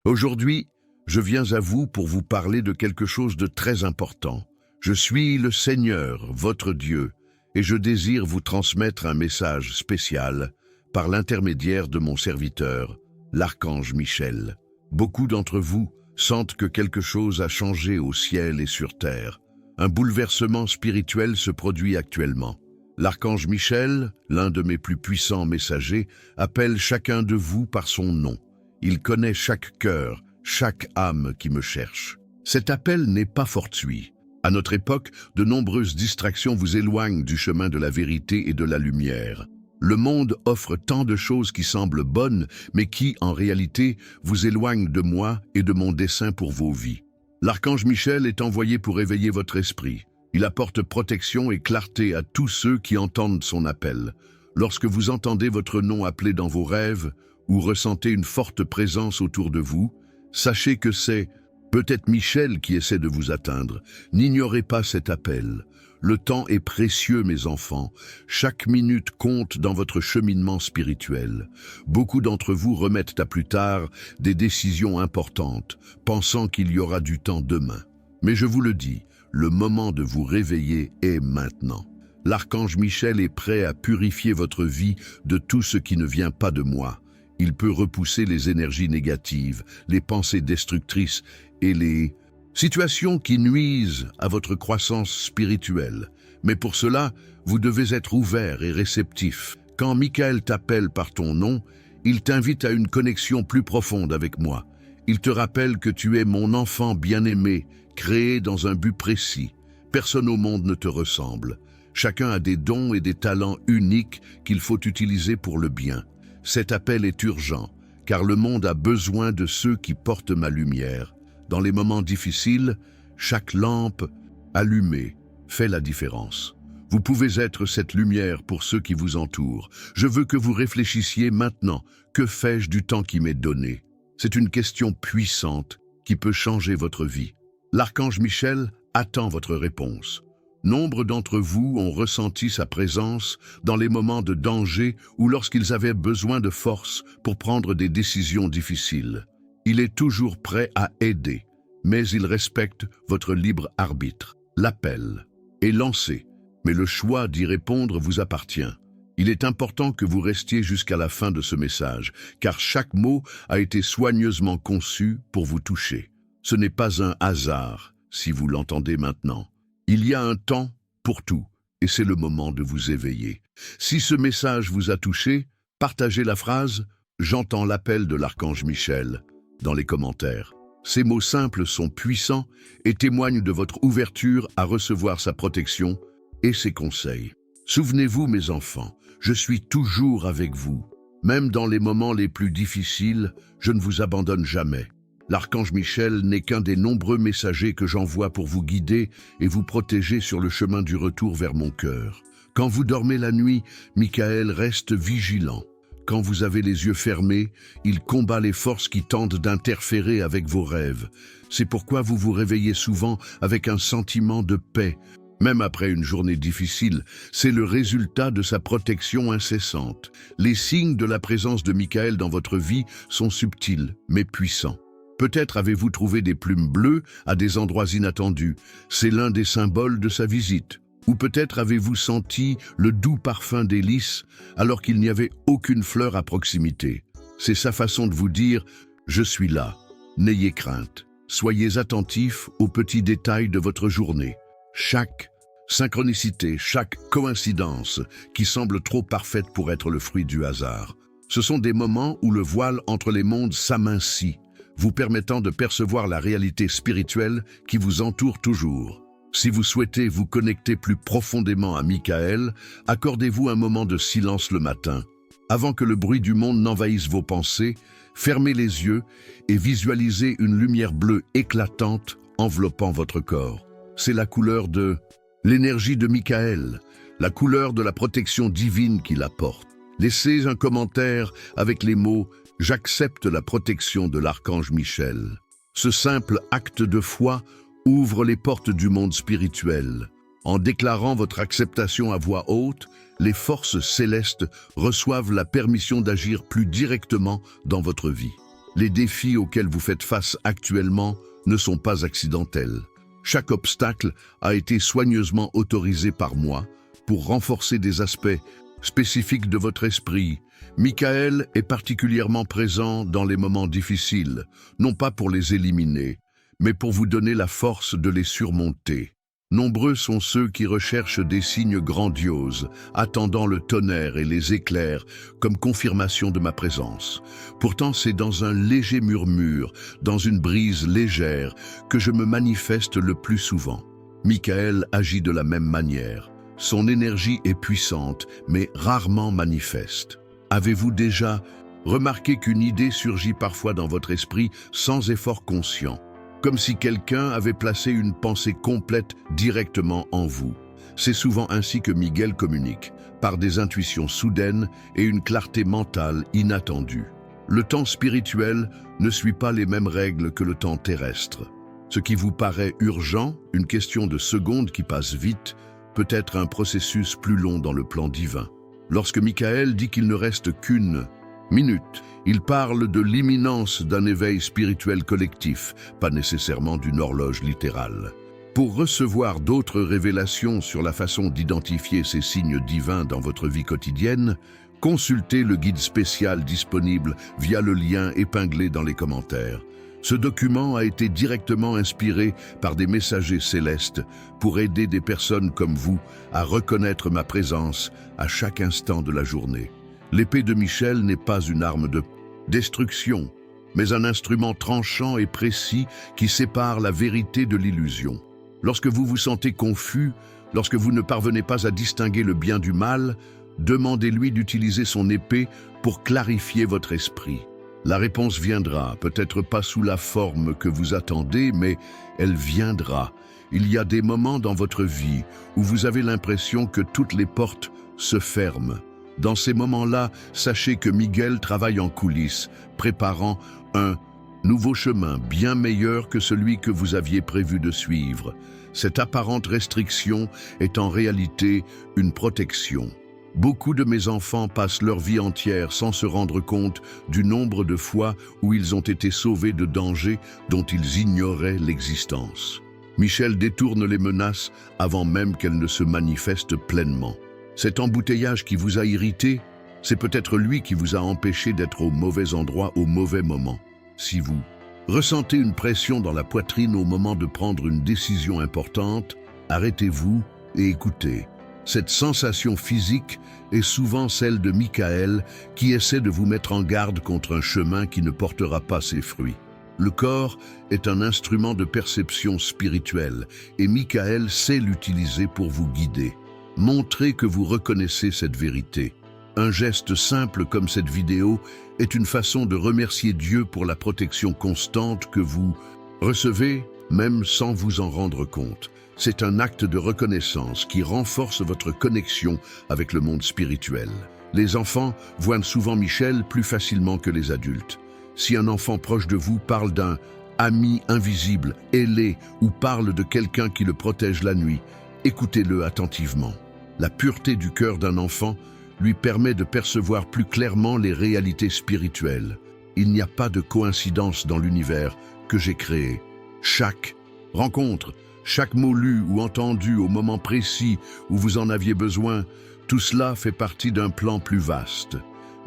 Aujourd'hui, je viens à vous pour vous parler de quelque chose de très important. Je suis le Seigneur, votre Dieu, et je désire vous transmettre un message spécial par l'intermédiaire de mon serviteur, l'archange Michel. Beaucoup d'entre vous sentent que quelque chose a changé au ciel et sur terre. Un bouleversement spirituel se produit actuellement. L'archange Michel, l'un de mes plus puissants messagers, appelle chacun de vous par son nom. Il connaît chaque cœur, chaque âme qui me cherche. Cet appel n'est pas fortuit. À notre époque, de nombreuses distractions vous éloignent du chemin de la vérité et de la lumière. Le monde offre tant de choses qui semblent bonnes, mais qui, en réalité, vous éloignent de moi et de mon dessein pour vos vies. L'archange Michel est envoyé pour éveiller votre esprit. Il apporte protection et clarté à tous ceux qui entendent son appel. Lorsque vous entendez votre nom appelé dans vos rêves ou ressentez une forte présence autour de vous, sachez que c'est peut-être Michel qui essaie de vous atteindre. N'ignorez pas cet appel. Le temps est précieux, mes enfants. Chaque minute compte dans votre cheminement spirituel. Beaucoup d'entre vous remettent à plus tard des décisions importantes, pensant qu'il y aura du temps demain. Mais je vous le dis, le moment de vous réveiller est maintenant. L'archange Michel est prêt à purifier votre vie de tout ce qui ne vient pas de moi. Il peut repousser les énergies négatives, les pensées destructrices et les situations qui nuisent à votre croissance spirituelle. Mais pour cela, vous devez être ouvert et réceptif. Quand Michael t'appelle par ton nom, il t'invite à une connexion plus profonde avec moi. Il te rappelle que tu es mon enfant bien-aimé, créé dans un but précis. Personne au monde ne te ressemble. Chacun a des dons et des talents uniques qu'il faut utiliser pour le bien. Cet appel est urgent, car le monde a besoin de ceux qui portent ma lumière. Dans les moments difficiles, chaque lampe allumée fait la différence. Vous pouvez être cette lumière pour ceux qui vous entourent. Je veux que vous réfléchissiez maintenant. Que fais-je du temps qui m'est donné? C'est une question puissante qui peut changer votre vie. L'archange Michel attend votre réponse. Nombre d'entre vous ont ressenti sa présence dans les moments de danger ou lorsqu'ils avaient besoin de force pour prendre des décisions difficiles. Il est toujours prêt à aider, mais il respecte votre libre arbitre. L'appel est lancé, mais le choix d'y répondre vous appartient. Il est important que vous restiez jusqu'à la fin de ce message, car chaque mot a été soigneusement conçu pour vous toucher. Ce n'est pas un hasard, si vous l'entendez maintenant. Il y a un temps pour tout, et c'est le moment de vous éveiller. Si ce message vous a touché, partagez la phrase « J'entends l'appel de l'archange Michel » dans les commentaires. Ces mots simples sont puissants et témoignent de votre ouverture à recevoir sa protection et ses conseils. Souvenez-vous, mes enfants, je suis toujours avec vous. Même dans les moments les plus difficiles, je ne vous abandonne jamais. L'archange Michel n'est qu'un des nombreux messagers que j'envoie pour vous guider et vous protéger sur le chemin du retour vers mon cœur. Quand vous dormez la nuit, Michael reste vigilant. Quand vous avez les yeux fermés, il combat les forces qui tentent d'interférer avec vos rêves. C'est pourquoi vous vous réveillez souvent avec un sentiment de paix. Même après une journée difficile, c'est le résultat de sa protection incessante. Les signes de la présence de Michael dans votre vie sont subtils, mais puissants. Peut-être avez-vous trouvé des plumes bleues à des endroits inattendus. C'est l'un des symboles de sa visite. Ou peut-être avez-vous senti le doux parfum des lys alors qu'il n'y avait aucune fleur à proximité. C'est sa façon de vous dire « Je suis là, n'ayez crainte ». Soyez attentifs aux petits détails de votre journée. Chaque synchronicité, chaque coïncidence qui semble trop parfaite pour être le fruit du hasard. Ce sont des moments où le voile entre les mondes s'amincit, vous permettant de percevoir la réalité spirituelle qui vous entoure toujours. Si vous souhaitez vous connecter plus profondément à Michael, accordez-vous un moment de silence le matin. Avant que le bruit du monde n'envahisse vos pensées, fermez les yeux et visualisez une lumière bleue éclatante enveloppant votre corps. C'est la couleur de l'énergie de Michael, la couleur de la protection divine qu'il apporte. Laissez un commentaire avec les mots « J'accepte la protection de l'archange Michel ». Ce simple acte de foi ouvre les portes du monde spirituel. En déclarant votre acceptation à voix haute, les forces célestes reçoivent la permission d'agir plus directement dans votre vie. Les défis auxquels vous faites face actuellement ne sont pas accidentels. Chaque obstacle a été soigneusement autorisé par moi pour renforcer des aspects spécifiques de votre esprit. Michael est particulièrement présent dans les moments difficiles, non pas pour les éliminer, mais pour vous donner la force de les surmonter. Nombreux sont ceux qui recherchent des signes grandioses, attendant le tonnerre et les éclairs comme confirmation de ma présence. Pourtant, c'est dans un léger murmure, dans une brise légère, que je me manifeste le plus souvent. Michael agit de la même manière. Son énergie est puissante, mais rarement manifeste. Avez-vous déjà remarqué qu'une idée surgit parfois dans votre esprit sans effort conscient, comme si quelqu'un avait placé une pensée complète directement en vous? C'est souvent ainsi que Miguel communique, par des intuitions soudaines et une clarté mentale inattendue. Le temps spirituel ne suit pas les mêmes règles que le temps terrestre. Ce qui vous paraît urgent, une question de secondes qui passe vite, peut être un processus plus long dans le plan divin. Lorsque Michael dit qu'il ne reste qu'une minute, il parle de l'imminence d'un éveil spirituel collectif, pas nécessairement d'une horloge littérale. Pour recevoir d'autres révélations sur la façon d'identifier ces signes divins dans votre vie quotidienne, consultez le guide spécial disponible via le lien épinglé dans les commentaires. Ce document a été directement inspiré par des messagers célestes pour aider des personnes comme vous à reconnaître ma présence à chaque instant de la journée. L'épée de Michel n'est pas une arme de destruction, mais un instrument tranchant et précis qui sépare la vérité de l'illusion. Lorsque vous vous sentez confus, lorsque vous ne parvenez pas à distinguer le bien du mal, demandez-lui d'utiliser son épée pour clarifier votre esprit. La réponse viendra, peut-être pas sous la forme que vous attendez, mais elle viendra. Il y a des moments dans votre vie où vous avez l'impression que toutes les portes se ferment. Dans ces moments-là, sachez que Miguel travaille en coulisses, préparant un nouveau chemin bien meilleur que celui que vous aviez prévu de suivre. Cette apparente restriction est en réalité une protection. Beaucoup de mes enfants passent leur vie entière sans se rendre compte du nombre de fois où ils ont été sauvés de dangers dont ils ignoraient l'existence. Michel détourne les menaces avant même qu'elles ne se manifestent pleinement. Cet embouteillage qui vous a irrité, c'est peut-être lui qui vous a empêché d'être au mauvais endroit au mauvais moment. Si vous ressentez une pression dans la poitrine au moment de prendre une décision importante, arrêtez-vous et écoutez. Cette sensation physique est souvent celle de Michael qui essaie de vous mettre en garde contre un chemin qui ne portera pas ses fruits. Le corps est un instrument de perception spirituelle et Michael sait l'utiliser pour vous guider. Montrez que vous reconnaissez cette vérité. Un geste simple comme cette vidéo est une façon de remercier Dieu pour la protection constante que vous recevez, même sans vous en rendre compte. C'est un acte de reconnaissance qui renforce votre connexion avec le monde spirituel. Les enfants voient souvent Michel plus facilement que les adultes. Si un enfant proche de vous parle d'un ami invisible, ailé ou parle de quelqu'un qui le protège la nuit, écoutez-le attentivement. La pureté du cœur d'un enfant lui permet de percevoir plus clairement les réalités spirituelles. Il n'y a pas de coïncidence dans l'univers que j'ai créé. Chaque rencontre, chaque mot lu ou entendu au moment précis où vous en aviez besoin, tout cela fait partie d'un plan plus vaste.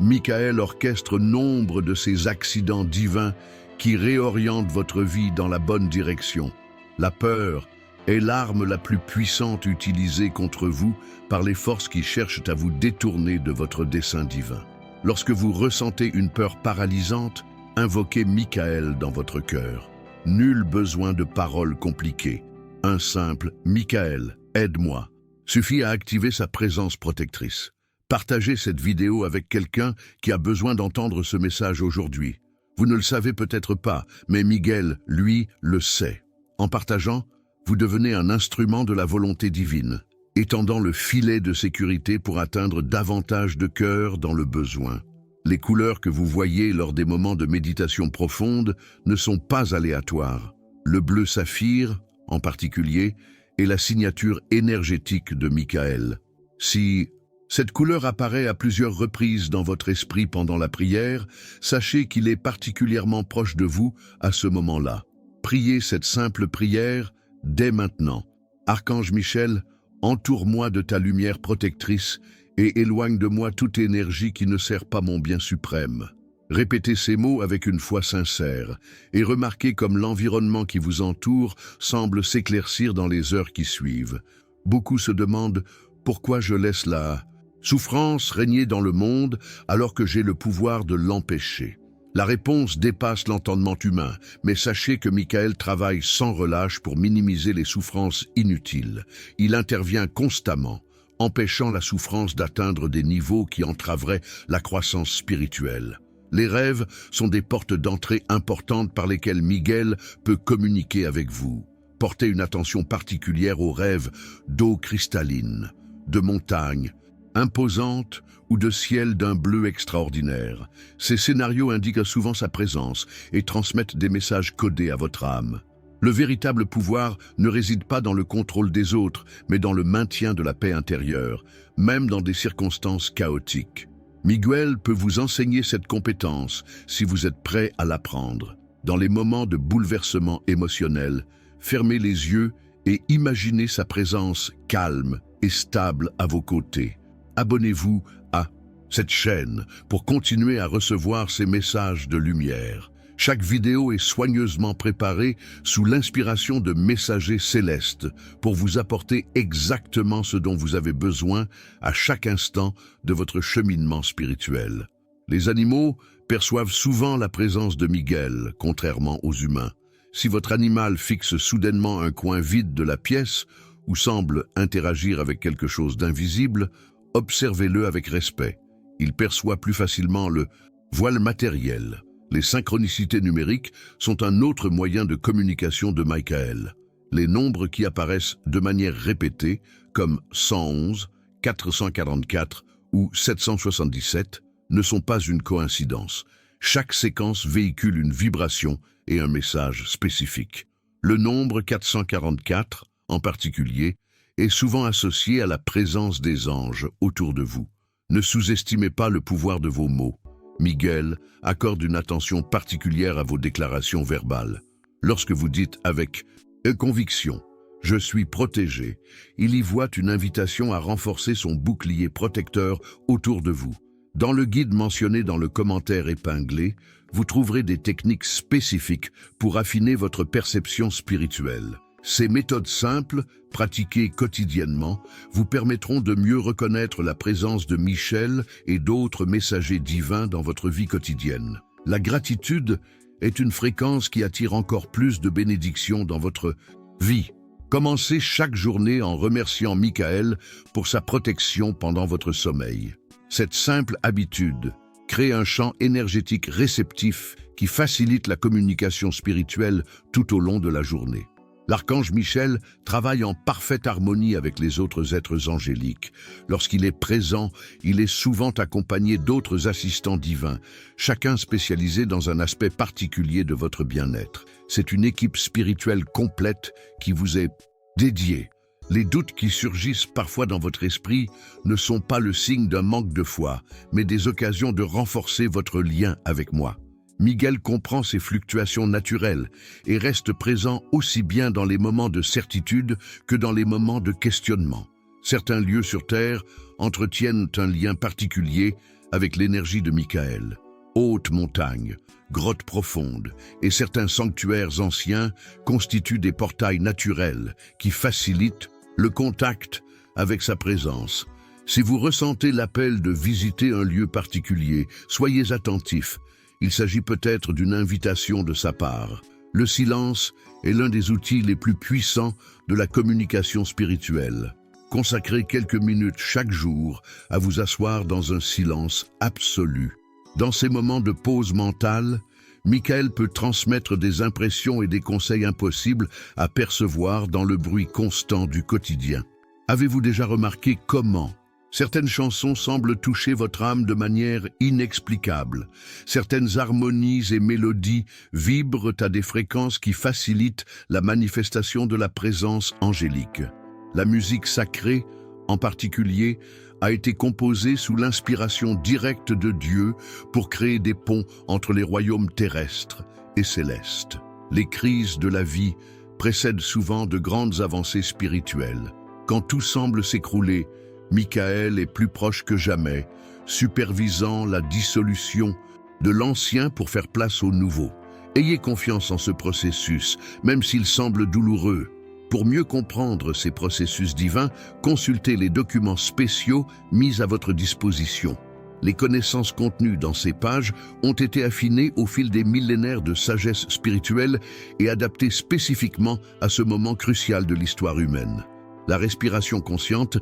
Michael orchestre nombre de ces accidents divins qui réorientent votre vie dans la bonne direction. La peur est l'arme la plus puissante utilisée contre vous par les forces qui cherchent à vous détourner de votre dessein divin. Lorsque vous ressentez une peur paralysante, invoquez Michael dans votre cœur. Nul besoin de paroles compliquées. Un simple « Michael, aide-moi » suffit à activer sa présence protectrice. Partagez cette vidéo avec quelqu'un qui a besoin d'entendre ce message aujourd'hui. Vous ne le savez peut-être pas, mais Miguel, lui, le sait. En partageant, vous devenez un instrument de la volonté divine, étendant le filet de sécurité pour atteindre davantage de cœurs dans le besoin. Les couleurs que vous voyez lors des moments de méditation profonde ne sont pas aléatoires. Le bleu saphir, en particulier, est la signature énergétique de Michael. Si Cette couleur apparaît à plusieurs reprises dans votre esprit pendant la prière. Sachez qu'il est particulièrement proche de vous à ce moment-là. Priez cette simple prière dès maintenant. Archange Michel, entoure-moi de ta lumière protectrice et éloigne de moi toute énergie qui ne sert pas mon bien suprême. Répétez ces mots avec une foi sincère et remarquez comme l'environnement qui vous entoure semble s'éclaircir dans les heures qui suivent. Beaucoup se demandent pourquoi je laisse la souffrance régner dans le monde alors que j'ai le pouvoir de l'empêcher. La réponse dépasse l'entendement humain, mais sachez que Michael travaille sans relâche pour minimiser les souffrances inutiles. Il intervient constamment, empêchant la souffrance d'atteindre des niveaux qui entraveraient la croissance spirituelle. Les rêves sont des portes d'entrée importantes par lesquelles Miguel peut communiquer avec vous. Portez une attention particulière aux rêves d'eau cristalline, de montagnes imposantes ou de ciel d'un bleu extraordinaire. Ces scénarios indiquent souvent sa présence et transmettent des messages codés à votre âme. Le véritable pouvoir ne réside pas dans le contrôle des autres, mais dans le maintien de la paix intérieure, même dans des circonstances chaotiques. Miguel peut vous enseigner cette compétence si vous êtes prêt à l'apprendre. Dans les moments de bouleversement émotionnel, fermez les yeux et imaginez sa présence calme et stable à vos côtés. Abonnez-vous à cette chaîne pour continuer à recevoir ces messages de lumière. Chaque vidéo est soigneusement préparée sous l'inspiration de messagers célestes pour vous apporter exactement ce dont vous avez besoin à chaque instant de votre cheminement spirituel. Les animaux perçoivent souvent la présence de Miguel, contrairement aux humains. Si votre animal fixe soudainement un coin vide de la pièce ou semble interagir avec quelque chose d'invisible, observez-le avec respect. Il perçoit plus facilement le voile matériel. Les synchronicités numériques sont un autre moyen de communication de Michael. Les nombres qui apparaissent de manière répétée, comme 111, 444 ou 777, ne sont pas une coïncidence. Chaque séquence véhicule une vibration et un message spécifique. Le nombre 444, en particulier, est souvent associé à la présence des anges autour de vous. Ne sous-estimez pas le pouvoir de vos mots. Miguel accorde une attention particulière à vos déclarations verbales. Lorsque vous dites avec conviction « Je suis protégé », il y voit une invitation à renforcer son bouclier protecteur autour de vous. Dans le guide mentionné dans le commentaire épinglé, vous trouverez des techniques spécifiques pour affiner votre perception spirituelle. Ces méthodes simples, pratiquées quotidiennement, vous permettront de mieux reconnaître la présence de Michel et d'autres messagers divins dans votre vie quotidienne. La gratitude est une fréquence qui attire encore plus de bénédictions dans votre vie. Commencez chaque journée en remerciant Michael pour sa protection pendant votre sommeil. Cette simple habitude crée un champ énergétique réceptif qui facilite la communication spirituelle tout au long de la journée. L'archange Michel travaille en parfaite harmonie avec les autres êtres angéliques. Lorsqu'il est présent, il est souvent accompagné d'autres assistants divins, chacun spécialisé dans un aspect particulier de votre bien-être. C'est une équipe spirituelle complète qui vous est dédiée. Les doutes qui surgissent parfois dans votre esprit ne sont pas le signe d'un manque de foi, mais des occasions de renforcer votre lien avec moi. Miguel comprend ces fluctuations naturelles et reste présent aussi bien dans les moments de certitude que dans les moments de questionnement. Certains lieux sur Terre entretiennent un lien particulier avec l'énergie de Michael. Hautes montagnes, grottes profondes et certains sanctuaires anciens constituent des portails naturels qui facilitent le contact avec sa présence. Si vous ressentez l'appel de visiter un lieu particulier, soyez attentifs. Il s'agit peut-être d'une invitation de sa part. Le silence est l'un des outils les plus puissants de la communication spirituelle. Consacrez quelques minutes chaque jour à vous asseoir dans un silence absolu. Dans ces moments de pause mentale, Michael peut transmettre des impressions et des conseils impossibles à percevoir dans le bruit constant du quotidien. Avez-vous déjà remarqué comment certaines chansons semblent toucher votre âme de manière inexplicable? Certaines harmonies et mélodies vibrent à des fréquences qui facilitent la manifestation de la présence angélique. La musique sacrée, en particulier, a été composé sous l'inspiration directe de Dieu pour créer des ponts entre les royaumes terrestres et célestes. Les crises de la vie précèdent souvent de grandes avancées spirituelles. Quand tout semble s'écrouler, Michael est plus proche que jamais, supervisant la dissolution de l'ancien pour faire place au nouveau. Ayez confiance en ce processus, même s'il semble douloureux. Pour mieux comprendre ces processus divins, consultez les documents spéciaux mis à votre disposition. Les connaissances contenues dans ces pages ont été affinées au fil des millénaires de sagesse spirituelle et adaptées spécifiquement à ce moment crucial de l'histoire humaine. La respiration consciente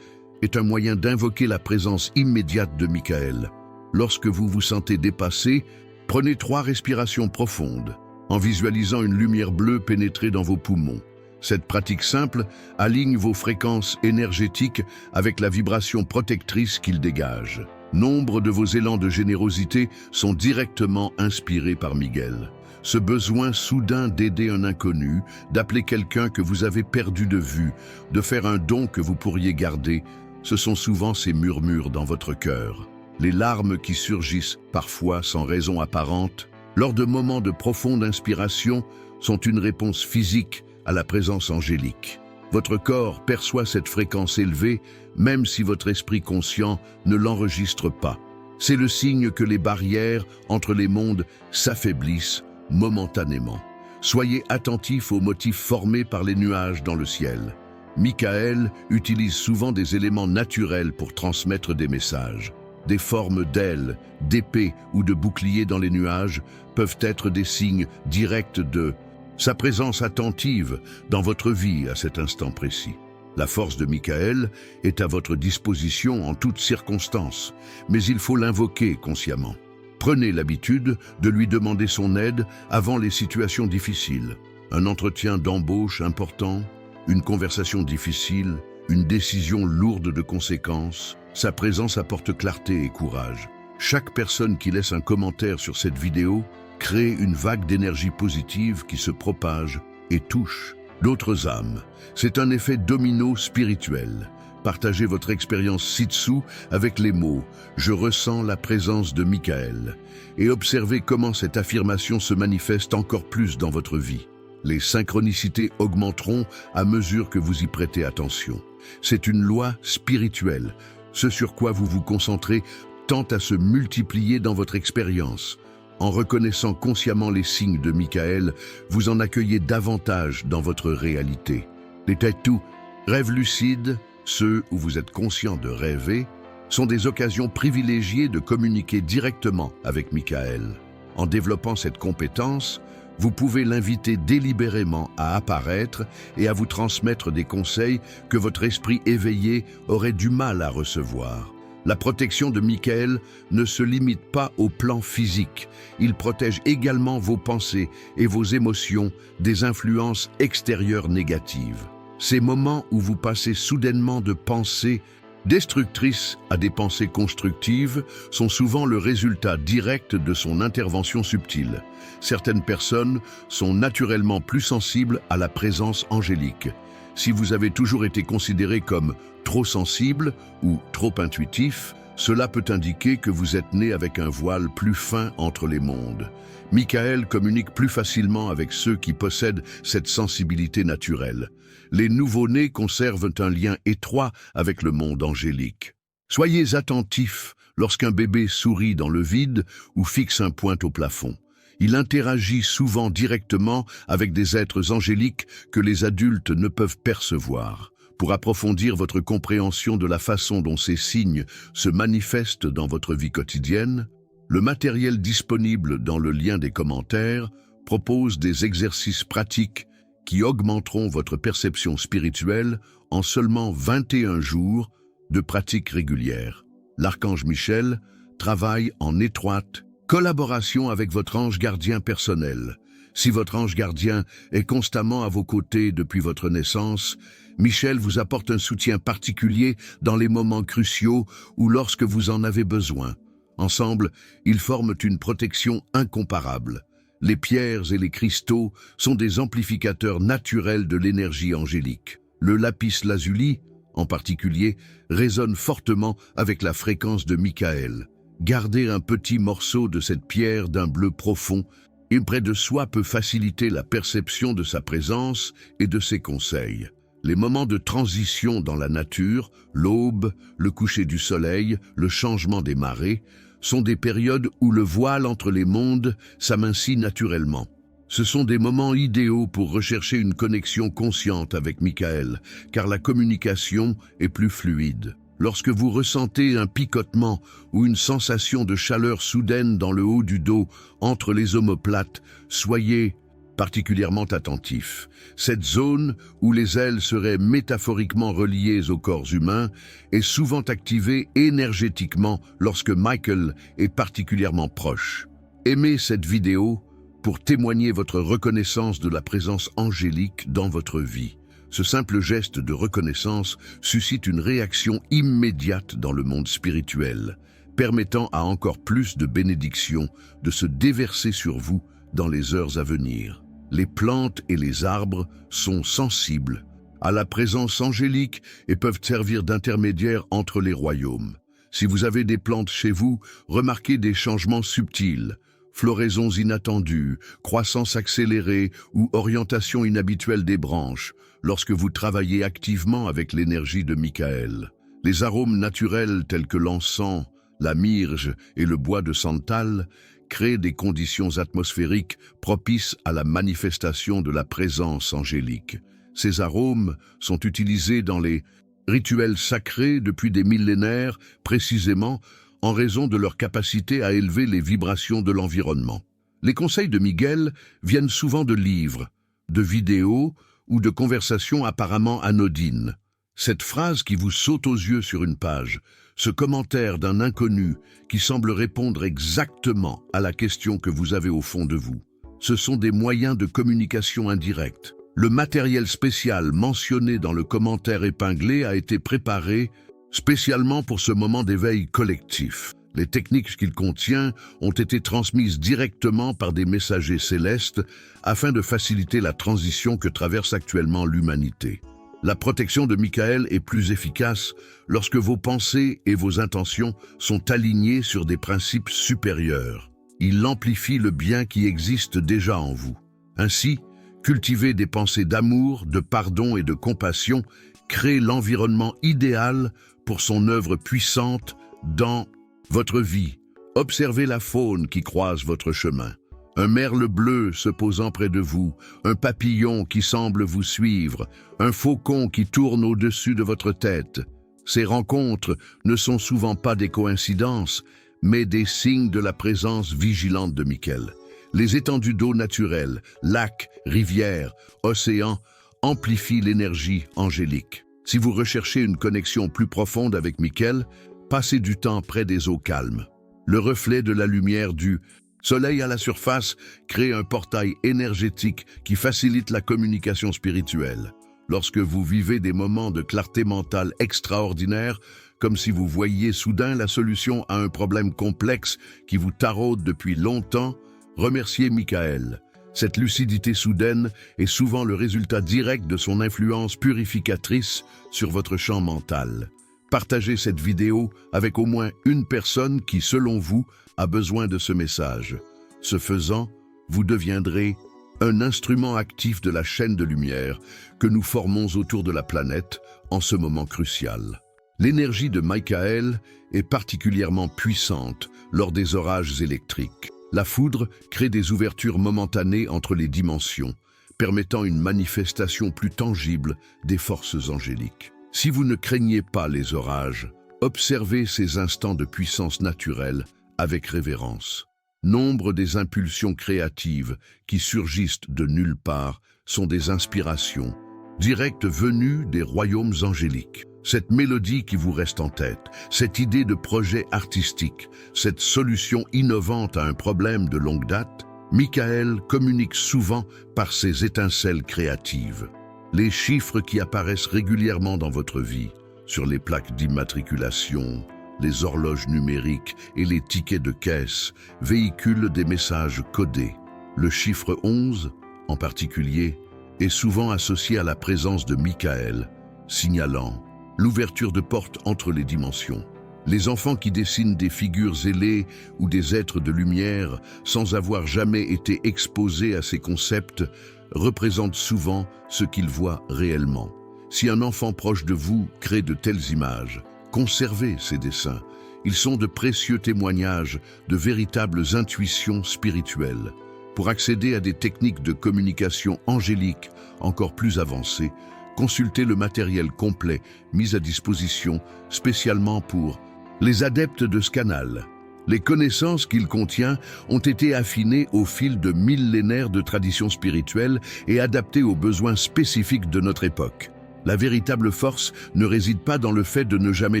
est un moyen d'invoquer la présence immédiate de Michael. Lorsque vous vous sentez dépassé, prenez 3 respirations profondes, en visualisant une lumière bleue pénétrer dans vos poumons. Cette pratique simple aligne vos fréquences énergétiques avec la vibration protectrice qu'il dégage. Nombre de vos élans de générosité sont directement inspirés par Miguel. Ce besoin soudain d'aider un inconnu, d'appeler quelqu'un que vous avez perdu de vue, de faire un don que vous pourriez garder, ce sont souvent ces murmures dans votre cœur. Les larmes qui surgissent, parfois sans raison apparente, lors de moments de profonde inspiration, sont une réponse physique à la présence angélique. Votre corps perçoit cette fréquence élevée, même si votre esprit conscient ne l'enregistre pas. C'est le signe que les barrières entre les mondes s'affaiblissent momentanément. Soyez attentifs aux motifs formés par les nuages dans le ciel. Michael utilise souvent des éléments naturels pour transmettre des messages. Des formes d'ailes, d'épées ou de boucliers dans les nuages peuvent être des signes directs de sa présence attentive dans votre vie à cet instant précis. La force de Michael est à votre disposition en toutes circonstances, mais il faut l'invoquer consciemment. Prenez l'habitude de lui demander son aide avant les situations difficiles. Un entretien d'embauche important, une conversation difficile, une décision lourde de conséquences. Sa présence apporte clarté et courage. Chaque personne qui laisse un commentaire sur cette vidéo crée une vague d'énergie positive qui se propage et touche d'autres âmes. C'est un effet domino spirituel. Partagez votre expérience ci-dessous avec les mots « Je ressens la présence de Michael » et observez comment cette affirmation se manifeste encore plus dans votre vie. Les synchronicités augmenteront à mesure que vous y prêtez attention. C'est une loi spirituelle. Ce sur quoi vous vous concentrez tend à se multiplier dans votre expérience. En reconnaissant consciemment les signes de Michael, vous en accueillez davantage dans votre réalité. Les tatou, rêves lucides, ceux où vous êtes conscient de rêver, sont des occasions privilégiées de communiquer directement avec Michael. En développant cette compétence, vous pouvez l'inviter délibérément à apparaître et à vous transmettre des conseils que votre esprit éveillé aurait du mal à recevoir. La protection de Michael ne se limite pas au plan physique. Il protège également vos pensées et vos émotions des influences extérieures négatives. Ces moments où vous passez soudainement de pensées destructrices à des pensées constructives sont souvent le résultat direct de son intervention subtile. Certaines personnes sont naturellement plus sensibles à la présence angélique. Si vous avez toujours été considéré comme trop sensible ou trop intuitif, cela peut indiquer que vous êtes né avec un voile plus fin entre les mondes. Michael communique plus facilement avec ceux qui possèdent cette sensibilité naturelle. Les nouveau-nés conservent un lien étroit avec le monde angélique. Soyez attentifs lorsqu'un bébé sourit dans le vide ou fixe un point au plafond. Il interagit souvent directement avec des êtres angéliques que les adultes ne peuvent percevoir. Pour approfondir votre compréhension de la façon dont ces signes se manifestent dans votre vie quotidienne, le matériel disponible dans le lien des commentaires propose des exercices pratiques qui augmenteront votre perception spirituelle en seulement 21 jours de pratique régulière. L'archange Michel travaille en étroite collaboration avec votre ange gardien personnel. Si votre ange gardien est constamment à vos côtés depuis votre naissance, Michel vous apporte un soutien particulier dans les moments cruciaux ou lorsque vous en avez besoin. Ensemble, ils forment une protection incomparable. Les pierres et les cristaux sont des amplificateurs naturels de l'énergie angélique. Le lapis lazuli, en particulier, résonne fortement avec la fréquence de Michael. Gardez un petit morceau de cette pierre d'un bleu profond et près de soi peut faciliter la perception de sa présence et de ses conseils. Les moments de transition dans la nature, l'aube, le coucher du soleil, le changement des marées, sont des périodes où le voile entre les mondes s'amincit naturellement. Ce sont des moments idéaux pour rechercher une connexion consciente avec Michael, car la communication est plus fluide. Lorsque vous ressentez un picotement ou une sensation de chaleur soudaine dans le haut du dos, entre les omoplates, soyez particulièrement attentif. Cette zone, où les ailes seraient métaphoriquement reliées au corps humain, est souvent activée énergétiquement lorsque Michael est particulièrement proche. Aimez cette vidéo pour témoigner votre reconnaissance de la présence angélique dans votre vie. Ce simple geste de reconnaissance suscite une réaction immédiate dans le monde spirituel, permettant à encore plus de bénédictions de se déverser sur vous dans les heures à venir. Les plantes et les arbres sont sensibles à la présence angélique et peuvent servir d'intermédiaires entre les royaumes. Si vous avez des plantes chez vous, remarquez des changements subtils, floraisons inattendues, croissance accélérée ou orientation inhabituelle des branches, lorsque vous travaillez activement avec l'énergie de Michael. Les arômes naturels tels que l'encens, la myrrhe et le bois de santal créent des conditions atmosphériques propices à la manifestation de la présence angélique. Ces arômes sont utilisés dans les rituels sacrés depuis des millénaires, précisément en raison de leur capacité à élever les vibrations de l'environnement. Les conseils de Miguel viennent souvent de livres, de vidéos ou de conversations apparemment anodines. Cette phrase qui vous saute aux yeux sur une page, ce commentaire d'un inconnu qui semble répondre exactement à la question que vous avez au fond de vous, ce sont des moyens de communication indirects. Le matériel spécial mentionné dans le commentaire épinglé a été préparé spécialement pour ce moment d'éveil collectif. Les techniques qu'il contient ont été transmises directement par des messagers célestes afin de faciliter la transition que traverse actuellement l'humanité. La protection de Michael est plus efficace lorsque vos pensées et vos intentions sont alignées sur des principes supérieurs. Il amplifie le bien qui existe déjà en vous. Ainsi, cultiver des pensées d'amour, de pardon et de compassion crée l'environnement idéal pour son œuvre puissante dans votre vie. Observez la faune qui croise votre chemin. Un merle bleu se posant près de vous, un papillon qui semble vous suivre, un faucon qui tourne au-dessus de votre tête. Ces rencontres ne sont souvent pas des coïncidences, mais des signes de la présence vigilante de Michael. Les étendues d'eau naturelles, lacs, rivières, océans, amplifient l'énergie angélique. Si vous recherchez une connexion plus profonde avec Michael, passez du temps près des eaux calmes. Le reflet de la lumière du soleil à la surface crée un portail énergétique qui facilite la communication spirituelle. Lorsque vous vivez des moments de clarté mentale extraordinaires, comme si vous voyiez soudain la solution à un problème complexe qui vous taraude depuis longtemps, remerciez Michael. Cette lucidité soudaine est souvent le résultat direct de son influence purificatrice sur votre champ mental. Partagez cette vidéo avec au moins une personne qui, selon vous, a besoin de ce message. Ce faisant, vous deviendrez un instrument actif de la chaîne de lumière que nous formons autour de la planète en ce moment crucial. L'énergie de Michael est particulièrement puissante lors des orages électriques. La foudre crée des ouvertures momentanées entre les dimensions, permettant une manifestation plus tangible des forces angéliques. Si vous ne craignez pas les orages, observez ces instants de puissance naturelle avec révérence. Nombre des impulsions créatives qui surgissent de nulle part sont des inspirations directes venues des royaumes angéliques. Cette mélodie qui vous reste en tête, cette idée de projet artistique, cette solution innovante à un problème de longue date, Michael communique souvent par ses étincelles créatives. Les chiffres qui apparaissent régulièrement dans votre vie, sur les plaques d'immatriculation, les horloges numériques et les tickets de caisse, véhiculent des messages codés. Le chiffre 11, en particulier, est souvent associé à la présence de Michael, signalant l'ouverture de portes entre les dimensions. Les enfants qui dessinent des figures ailées ou des êtres de lumière sans avoir jamais été exposés à ces concepts représentent souvent ce qu'ils voient réellement. Si un enfant proche de vous crée de telles images, conservez ces dessins. Ils sont de précieux témoignages de véritables intuitions spirituelles. Pour accéder à des techniques de communication angélique encore plus avancées, consultez le matériel complet mis à disposition spécialement pour les adeptes de ce canal. Les connaissances qu'il contient ont été affinées au fil de millénaires de traditions spirituelles et adaptées aux besoins spécifiques de notre époque. La véritable force ne réside pas dans le fait de ne jamais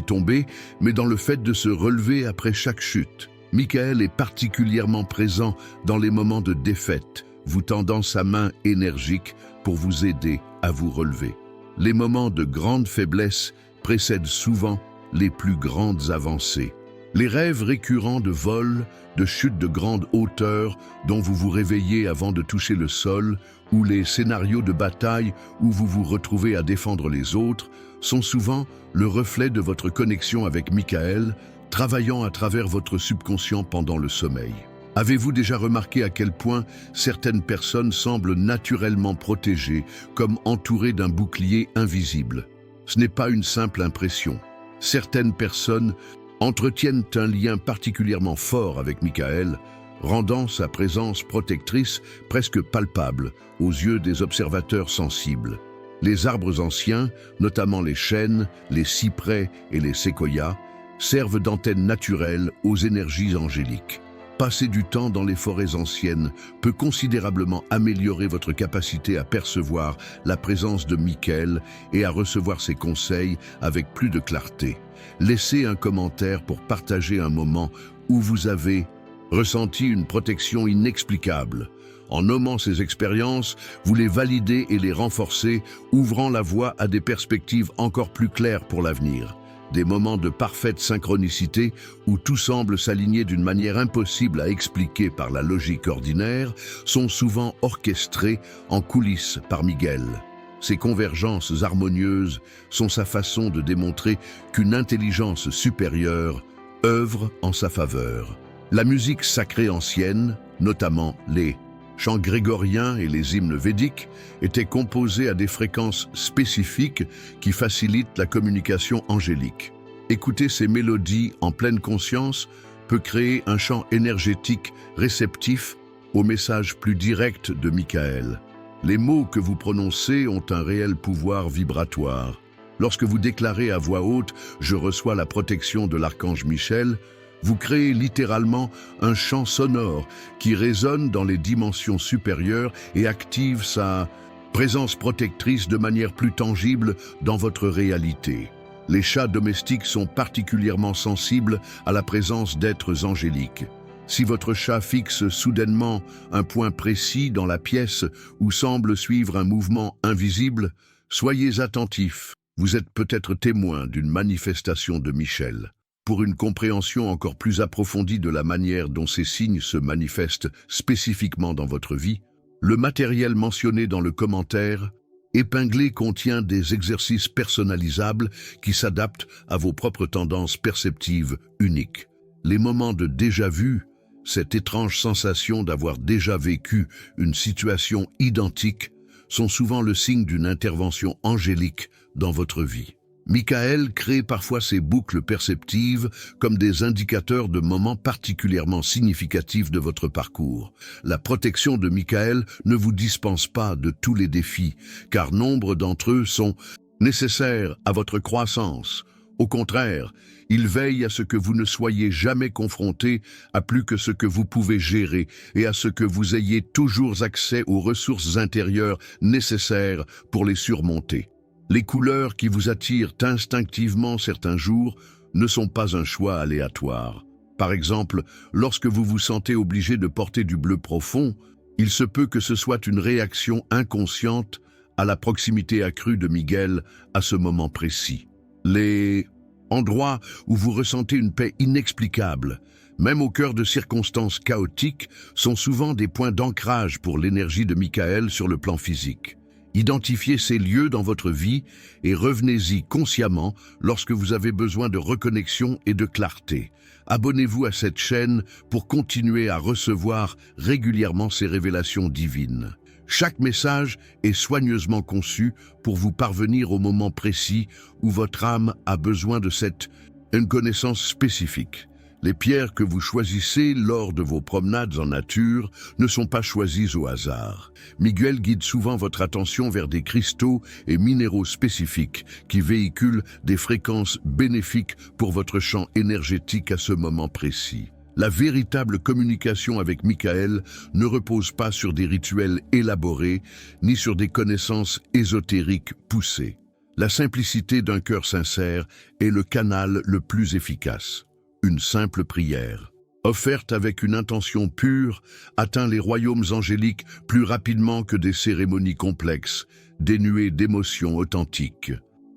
tomber, mais dans le fait de se relever après chaque chute. Michael est particulièrement présent dans les moments de défaite, vous tendant sa main énergique pour vous aider à vous relever. Les moments de grande faiblesse précèdent souvent les plus grandes avancées. Les rêves récurrents de vol, de chute de grande hauteur dont vous vous réveillez avant de toucher le sol, ou les scénarios de bataille où vous vous retrouvez à défendre les autres, sont souvent le reflet de votre connexion avec Michael, travaillant à travers votre subconscient pendant le sommeil. Avez-vous déjà remarqué à quel point certaines personnes semblent naturellement protégées, comme entourées d'un bouclier invisible? Ce n'est pas une simple impression. Certaines personnes entretiennent un lien particulièrement fort avec Michael, rendant sa présence protectrice presque palpable aux yeux des observateurs sensibles. Les arbres anciens, notamment les chênes, les cyprès et les séquoias, servent d'antennes naturelles aux énergies angéliques. Passer du temps dans les forêts anciennes peut considérablement améliorer votre capacité à percevoir la présence de Michael et à recevoir ses conseils avec plus de clarté. Laissez un commentaire pour partager un moment où vous avez ressenti une protection inexplicable. En nommant ces expériences, vous les validez et les renforcez, ouvrant la voie à des perspectives encore plus claires pour l'avenir. Des moments de parfaite synchronicité où tout semble s'aligner d'une manière impossible à expliquer par la logique ordinaire sont souvent orchestrés en coulisses par Miguel. Ces convergences harmonieuses sont sa façon de démontrer qu'une intelligence supérieure œuvre en sa faveur. La musique sacrée ancienne, notamment les chants grégoriens et les hymnes védiques, étaient composés à des fréquences spécifiques qui facilitent la communication angélique. Écouter ces mélodies en pleine conscience peut créer un champ énergétique réceptif au message plus direct de Michael. Les mots que vous prononcez ont un réel pouvoir vibratoire. Lorsque vous déclarez à voix haute « Je reçois la protection de l'archange Michel », vous créez littéralement un champ sonore qui résonne dans les dimensions supérieures et active sa présence protectrice de manière plus tangible dans votre réalité. Les chats domestiques sont particulièrement sensibles à la présence d'êtres angéliques. Si votre chat fixe soudainement un point précis dans la pièce ou semble suivre un mouvement invisible, soyez attentifs. Vous êtes peut-être témoin d'une manifestation de Michel. Pour une compréhension encore plus approfondie de la manière dont ces signes se manifestent spécifiquement dans votre vie, le matériel mentionné dans le commentaire épinglé contient des exercices personnalisables qui s'adaptent à vos propres tendances perceptives uniques. Les moments de déjà-vu, cette étrange sensation d'avoir déjà vécu une situation identique, sont souvent le signe d'une intervention angélique dans votre vie. Michael crée parfois ces boucles perceptives comme des indicateurs de moments particulièrement significatifs de votre parcours. La protection de Michael ne vous dispense pas de tous les défis, car nombre d'entre eux sont nécessaires à votre croissance. Au contraire, il veille à ce que vous ne soyez jamais confronté à plus que ce que vous pouvez gérer et à ce que vous ayez toujours accès aux ressources intérieures nécessaires pour les surmonter. Les couleurs qui vous attirent instinctivement certains jours ne sont pas un choix aléatoire. Par exemple, lorsque vous vous sentez obligé de porter du bleu profond, il se peut que ce soit une réaction inconsciente à la proximité accrue de Miguel à ce moment précis. Les endroits où vous ressentez une paix inexplicable, même au cœur de circonstances chaotiques, sont souvent des points d'ancrage pour l'énergie de Michael sur le plan physique. Identifiez ces lieux dans votre vie et revenez-y consciemment lorsque vous avez besoin de reconnexion et de clarté. Abonnez-vous à cette chaîne pour continuer à recevoir régulièrement ces révélations divines. Chaque message est soigneusement conçu pour vous parvenir au moment précis où votre âme a besoin de une connaissance spécifique. Les pierres que vous choisissez lors de vos promenades en nature ne sont pas choisies au hasard. Miguel guide souvent votre attention vers des cristaux et minéraux spécifiques qui véhiculent des fréquences bénéfiques pour votre champ énergétique à ce moment précis. La véritable communication avec Michael ne repose pas sur des rituels élaborés ni sur des connaissances ésotériques poussées. La simplicité d'un cœur sincère est le canal le plus efficace. Une simple prière, offerte avec une intention pure, atteint les royaumes angéliques plus rapidement que des cérémonies complexes, dénuées d'émotions authentiques.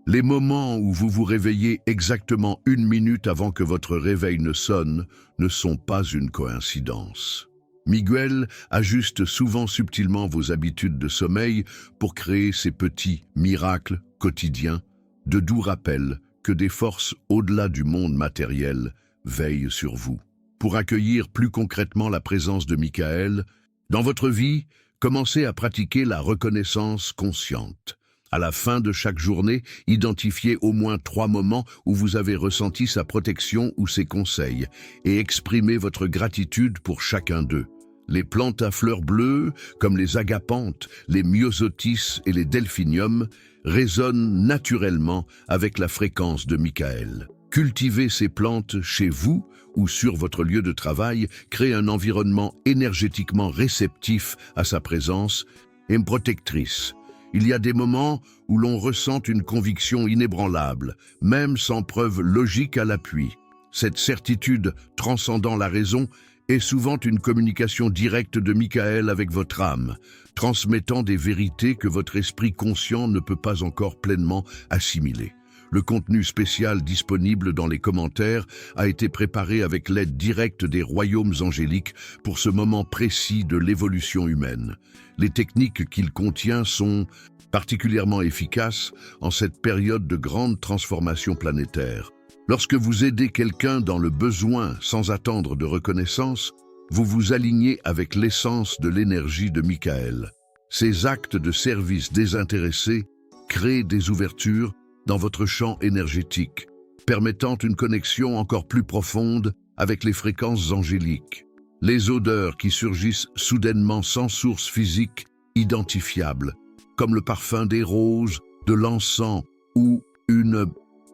Les moments où vous vous réveillez exactement 1 minute avant que votre réveil ne sonne ne sont pas une coïncidence. Miguel ajuste souvent subtilement vos habitudes de sommeil pour créer ces petits miracles quotidiens, de doux rappels que des forces au-delà du monde matériel veillent sur vous. Pour accueillir plus concrètement la présence de Michael, dans votre vie, commencez à pratiquer la reconnaissance consciente. À la fin de chaque journée, identifiez au moins 3 moments où vous avez ressenti sa protection ou ses conseils et exprimez votre gratitude pour chacun d'eux. Les plantes à fleurs bleues, comme les agapanthes, les myosotis et les delphiniums, résonnent naturellement avec la fréquence de Michael. Cultiver ces plantes chez vous ou sur votre lieu de travail crée un environnement énergétiquement réceptif à sa présence et protectrice. Il y a des moments où l'on ressent une conviction inébranlable, même sans preuve logique à l'appui. Cette certitude transcendant la raison est souvent une communication directe de Michael avec votre âme, transmettant des vérités que votre esprit conscient ne peut pas encore pleinement assimiler. Le contenu spécial disponible dans les commentaires a été préparé avec l'aide directe des royaumes angéliques pour ce moment précis de l'évolution humaine. Les techniques qu'il contient sont particulièrement efficaces en cette période de grande transformation planétaire. Lorsque vous aidez quelqu'un dans le besoin sans attendre de reconnaissance, vous vous alignez avec l'essence de l'énergie de Michael. Ces actes de service désintéressés créent des ouvertures dans votre champ énergétique, permettant une connexion encore plus profonde avec les fréquences angéliques. Les odeurs qui surgissent soudainement sans source physique identifiable, comme le parfum des roses, de l'encens ou une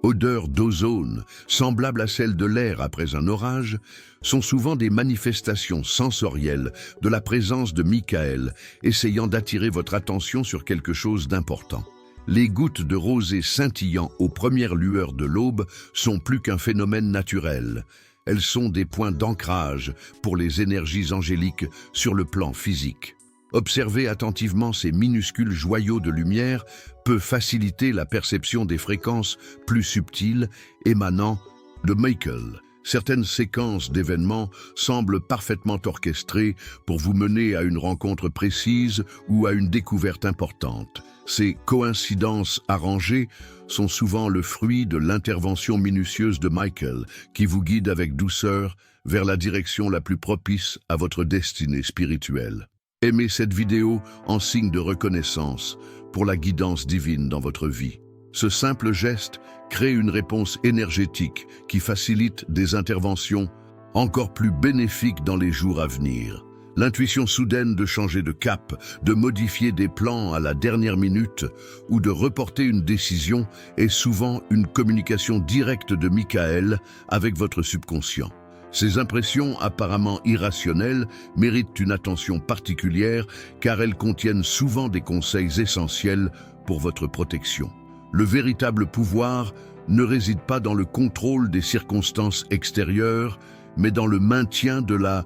odeur d'ozone, semblable à celle de l'air après un orage, sont souvent des manifestations sensorielles de la présence de Michael, essayant d'attirer votre attention sur quelque chose d'important. Les gouttes de rosée scintillant aux premières lueurs de l'aube sont plus qu'un phénomène naturel. Elles sont des points d'ancrage pour les énergies angéliques sur le plan physique. Observer attentivement ces minuscules joyaux de lumière peut faciliter la perception des fréquences plus subtiles émanant de Michael. Certaines séquences d'événements semblent parfaitement orchestrées pour vous mener à une rencontre précise ou à une découverte importante. Ces coïncidences arrangées sont souvent le fruit de l'intervention minutieuse de Michael, qui vous guide avec douceur vers la direction la plus propice à votre destinée spirituelle. Aimez cette vidéo en signe de reconnaissance pour la guidance divine dans votre vie. Ce simple geste crée une réponse énergétique qui facilite des interventions encore plus bénéfiques dans les jours à venir. L'intuition soudaine de changer de cap, de modifier des plans à la dernière minute ou de reporter une décision est souvent une communication directe de Michael avec votre subconscient. Ces impressions apparemment irrationnelles méritent une attention particulière car elles contiennent souvent des conseils essentiels pour votre protection. Le véritable pouvoir ne réside pas dans le contrôle des circonstances extérieures, mais dans le maintien de la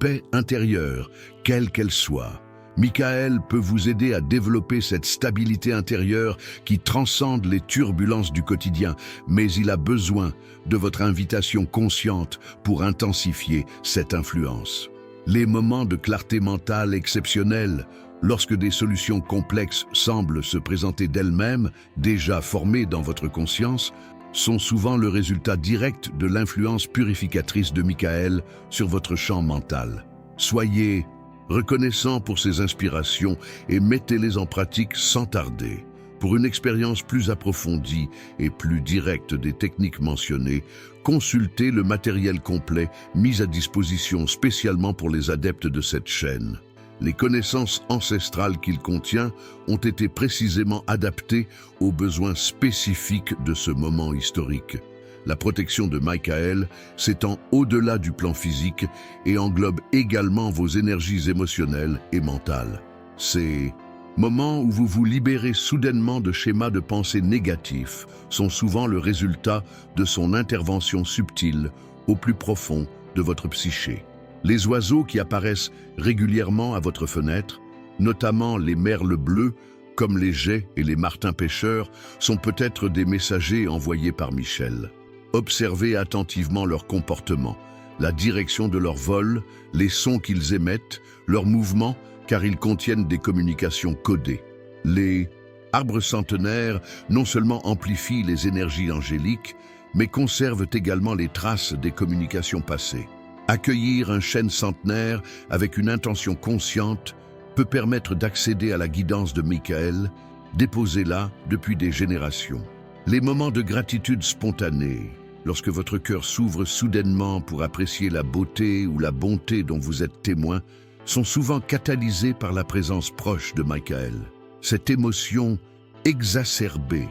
paix intérieure, quelle qu'elle soit. Michael peut vous aider à développer cette stabilité intérieure qui transcende les turbulences du quotidien, mais il a besoin de votre invitation consciente pour intensifier cette influence. Les moments de clarté mentale exceptionnels Lorsque des solutions complexes semblent se présenter d'elles-mêmes, déjà formées dans votre conscience, sont souvent le résultat direct de l'influence purificatrice de Michael sur votre champ mental. Soyez reconnaissant pour ces inspirations et mettez-les en pratique sans tarder. Pour une expérience plus approfondie et plus directe des techniques mentionnées, consultez le matériel complet mis à disposition spécialement pour les adeptes de cette chaîne. Les connaissances ancestrales qu'il contient ont été précisément adaptées aux besoins spécifiques de ce moment historique. La protection de Michael s'étend au-delà du plan physique et englobe également vos énergies émotionnelles et mentales. Ces moments où vous vous libérez soudainement de schémas de pensée négatifs sont souvent le résultat de son intervention subtile au plus profond de votre psyché. Les oiseaux qui apparaissent régulièrement à votre fenêtre, notamment les merles bleus, comme les geais et les martins pêcheurs, sont peut-être des messagers envoyés par Michel. Observez attentivement leur comportement, la direction de leur vol, les sons qu'ils émettent, leurs mouvements, car ils contiennent des communications codées. Les arbres centenaires non seulement amplifient les énergies angéliques, mais conservent également les traces des communications passées. Accueillir un chêne centenaire avec une intention consciente peut permettre d'accéder à la guidance de Michael, déposée là depuis des générations. Les moments de gratitude spontanée, lorsque votre cœur s'ouvre soudainement pour apprécier la beauté ou la bonté dont vous êtes témoin, sont souvent catalysés par la présence proche de Michael. Cette émotion exacerbée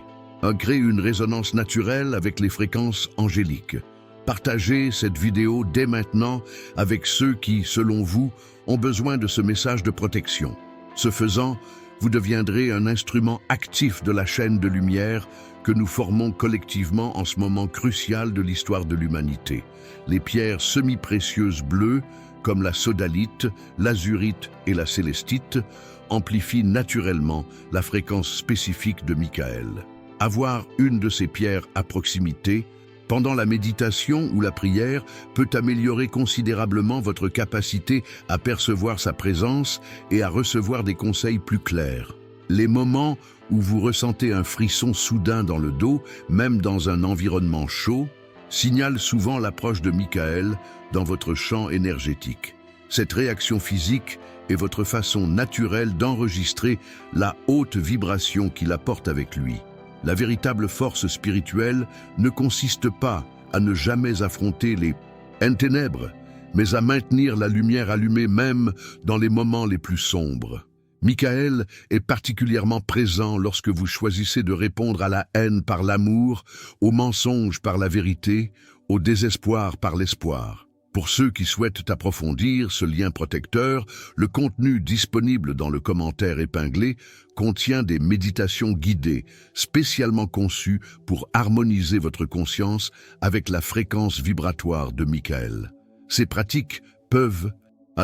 crée une résonance naturelle avec les fréquences angéliques. Partagez cette vidéo dès maintenant avec ceux qui, selon vous, ont besoin de ce message de protection. Ce faisant, vous deviendrez un instrument actif de la chaîne de lumière que nous formons collectivement en ce moment crucial de l'histoire de l'humanité. Les pierres semi-précieuses bleues, comme la sodalite, l'azurite et la célestite, amplifient naturellement la fréquence spécifique de Michael. Avoir une de ces pierres à proximité, pendant la méditation ou la prière, peut améliorer considérablement votre capacité à percevoir sa présence et à recevoir des conseils plus clairs. Les moments où vous ressentez un frisson soudain dans le dos, même dans un environnement chaud, signalent souvent l'approche de Michael dans votre champ énergétique. Cette réaction physique est votre façon naturelle d'enregistrer la haute vibration qu'il apporte avec lui. La véritable force spirituelle ne consiste pas à ne jamais affronter les ténèbres, mais à maintenir la lumière allumée même dans les moments les plus sombres. Michael est particulièrement présent lorsque vous choisissez de répondre à la haine par l'amour, au mensonge par la vérité, au désespoir par l'espoir. Pour ceux qui souhaitent approfondir ce lien protecteur, le contenu disponible dans le commentaire épinglé contient des méditations guidées, spécialement conçues pour harmoniser votre conscience avec la fréquence vibratoire de Michael. Ces pratiques peuvent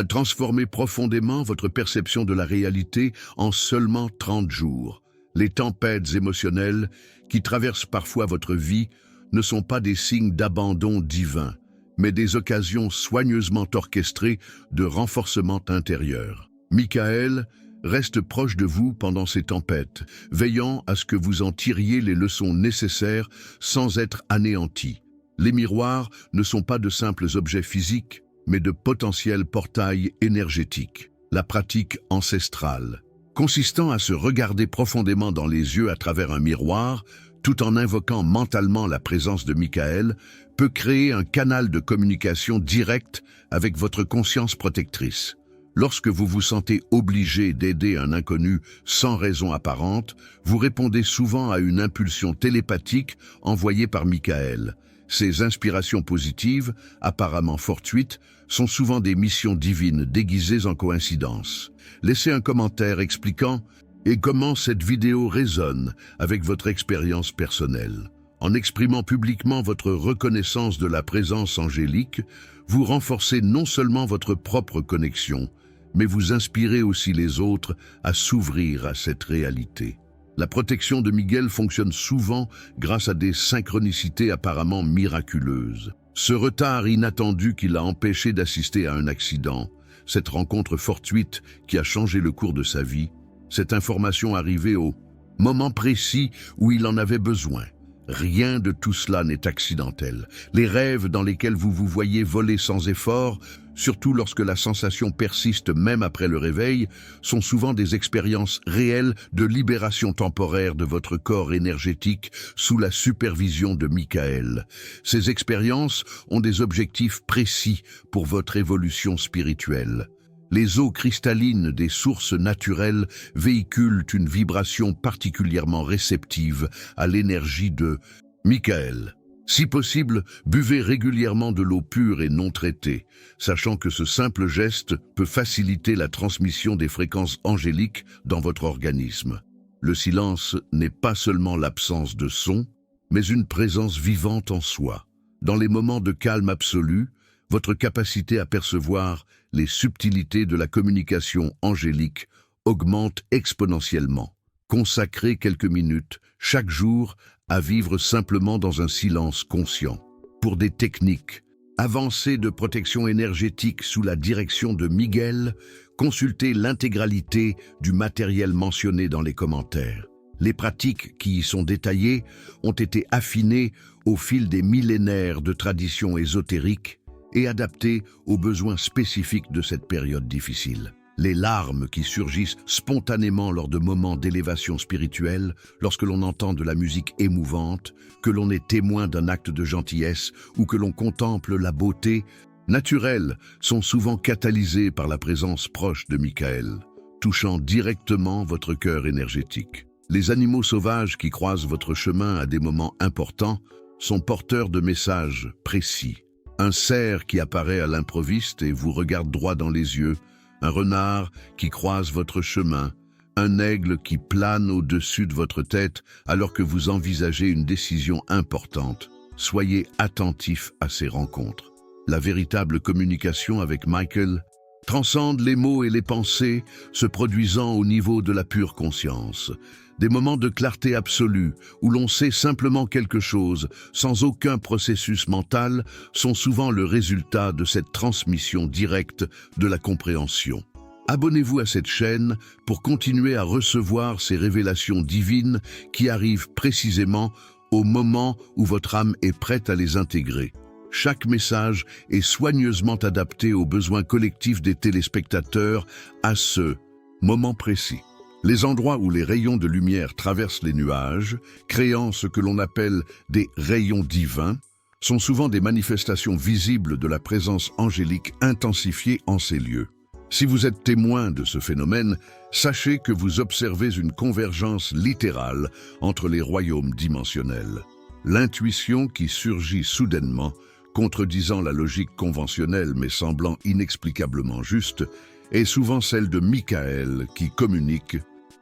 transformer profondément votre perception de la réalité en seulement 30 jours. Les tempêtes émotionnelles qui traversent parfois votre vie ne sont pas des signes d'abandon divin, mais des occasions soigneusement orchestrées de renforcement intérieur. Michael reste proche de vous pendant ces tempêtes, veillant à ce que vous en tiriez les leçons nécessaires sans être anéanti. Les miroirs ne sont pas de simples objets physiques, mais de potentiels portails énergétiques. La pratique ancestrale, consistant à se regarder profondément dans les yeux à travers un miroir, tout en invoquant mentalement la présence de Michael, peut créer un canal de communication direct avec votre conscience protectrice. Lorsque vous vous sentez obligé d'aider un inconnu sans raison apparente, vous répondez souvent à une impulsion télépathique envoyée par Michael. Ces inspirations positives, apparemment fortuites, sont souvent des missions divines déguisées en coïncidence. Laissez un commentaire expliquant et comment cette vidéo résonne avec votre expérience personnelle. En exprimant publiquement votre reconnaissance de la présence angélique, vous renforcez non seulement votre propre connexion, mais vous inspirez aussi les autres à s'ouvrir à cette réalité. La protection de Miguel fonctionne souvent grâce à des synchronicités apparemment miraculeuses. Ce retard inattendu qui l'a empêché d'assister à un accident, cette rencontre fortuite qui a changé le cours de sa vie, cette information arrivée au moment précis où il en avait besoin. Rien de tout cela n'est accidentel. Les rêves dans lesquels vous vous voyez voler sans effort, surtout lorsque la sensation persiste même après le réveil, sont souvent des expériences réelles de libération temporaire de votre corps énergétique sous la supervision de Michael. Ces expériences ont des objectifs précis pour votre évolution spirituelle. Les eaux cristallines des sources naturelles véhiculent une vibration particulièrement réceptive à l'énergie de Michael. Si possible, buvez régulièrement de l'eau pure et non traitée, sachant que ce simple geste peut faciliter la transmission des fréquences angéliques dans votre organisme. Le silence n'est pas seulement l'absence de son, mais une présence vivante en soi. Dans les moments de calme absolu, votre capacité à percevoir les subtilités de la communication angélique augmente exponentiellement. Consacrez quelques minutes chaque jour à vivre simplement dans un silence conscient. Pour des techniques avancées de protection énergétique sous la direction de Miguel, consultez l'intégralité du matériel mentionné dans les commentaires. Les pratiques qui y sont détaillées ont été affinées au fil des millénaires de traditions ésotériques et adaptées aux besoins spécifiques de cette période difficile. Les larmes qui surgissent spontanément lors de moments d'élévation spirituelle, lorsque l'on entend de la musique émouvante, que l'on est témoin d'un acte de gentillesse ou que l'on contemple la beauté naturelle, sont souvent catalysées par la présence proche de Michael, touchant directement votre cœur énergétique. Les animaux sauvages qui croisent votre chemin à des moments importants sont porteurs de messages précis. Un cerf qui apparaît à l'improviste et vous regarde droit dans les yeux, un renard qui croise votre chemin, un aigle qui plane au-dessus de votre tête alors que vous envisagez une décision importante. Soyez attentif à ces rencontres. La véritable communication avec Michael transcende les mots et les pensées, se produisant au niveau de la pure conscience. Des moments de clarté absolue, où l'on sait simplement quelque chose, sans aucun processus mental, sont souvent le résultat de cette transmission directe de la compréhension. Abonnez-vous à cette chaîne pour continuer à recevoir ces révélations divines qui arrivent précisément au moment où votre âme est prête à les intégrer. Chaque message est soigneusement adapté aux besoins collectifs des téléspectateurs à ce moment précis. Les endroits où les rayons de lumière traversent les nuages, créant ce que l'on appelle des rayons divins, sont souvent des manifestations visibles de la présence angélique intensifiée en ces lieux. Si vous êtes témoin de ce phénomène, sachez que vous observez une convergence littérale entre les royaumes dimensionnels. L'intuition qui surgit soudainement, contredisant la logique conventionnelle mais semblant inexplicablement juste, est souvent celle de Michael qui communique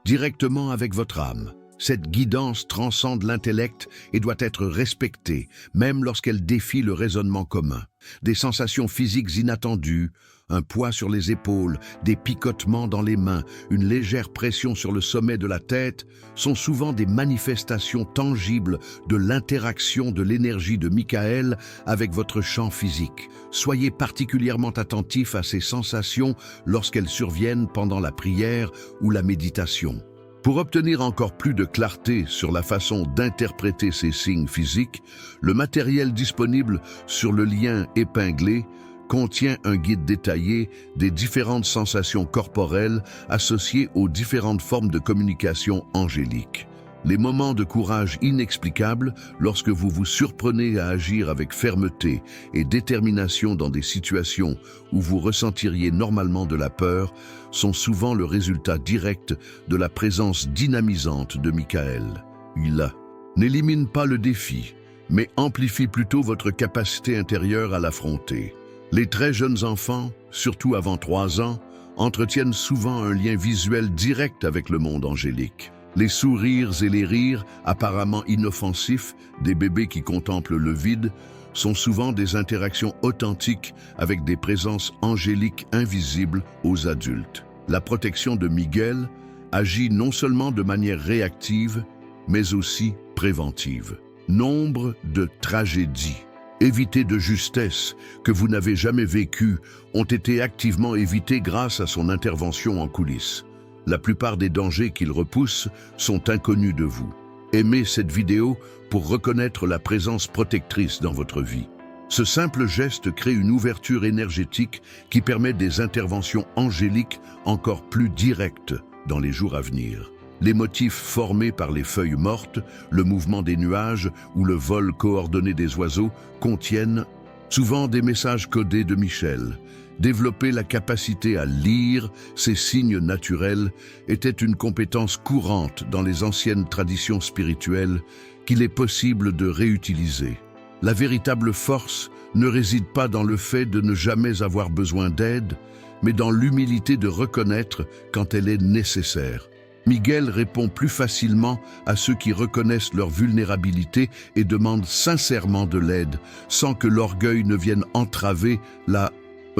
directement avec votre âme. Cette guidance transcende l'intellect et doit être respectée, même lorsqu'elle défie le raisonnement commun. Des sensations physiques inattendues, un poids sur les épaules, des picotements dans les mains, une légère pression sur le sommet de la tête sont souvent des manifestations tangibles de l'interaction de l'énergie de Michael avec votre champ physique. Soyez particulièrement attentif à ces sensations lorsqu'elles surviennent pendant la prière ou la méditation. Pour obtenir encore plus de clarté sur la façon d'interpréter ces signes physiques, le matériel disponible sur le lien épinglé contient un guide détaillé des différentes sensations corporelles associées aux différentes formes de communication angélique. Les moments de courage inexplicables, lorsque vous vous surprenez à agir avec fermeté et détermination dans des situations où vous ressentiriez normalement de la peur, sont souvent le résultat direct de la présence dynamisante de Michael. Il n'élimine pas le défi, mais amplifie plutôt votre capacité intérieure à l'affronter. Les très jeunes enfants, surtout avant 3 ans, entretiennent souvent un lien visuel direct avec le monde angélique. Les sourires et les rires, apparemment inoffensifs, des bébés qui contemplent le vide, sont souvent des interactions authentiques avec des présences angéliques invisibles aux adultes. La protection de Miguel agit non seulement de manière réactive, mais aussi préventive. Nombre de tragédies évitées de justesse que vous n'avez jamais vécues ont été activement évitées grâce à son intervention en coulisses. La plupart des dangers qu'il repousse sont inconnus de vous. Aimez cette vidéo pour reconnaître la présence protectrice dans votre vie. Ce simple geste crée une ouverture énergétique qui permet des interventions angéliques encore plus directes dans les jours à venir. Les motifs formés par les feuilles mortes, le mouvement des nuages ou le vol coordonné des oiseaux contiennent souvent des messages codés de Michel. Développer la capacité à lire ces signes naturels était une compétence courante dans les anciennes traditions spirituelles qu'il est possible de réutiliser. La véritable force ne réside pas dans le fait de ne jamais avoir besoin d'aide, mais dans l'humilité de reconnaître quand elle est nécessaire. Miguel répond plus facilement à ceux qui reconnaissent leur vulnérabilité et demandent sincèrement de l'aide, sans que l'orgueil ne vienne entraver la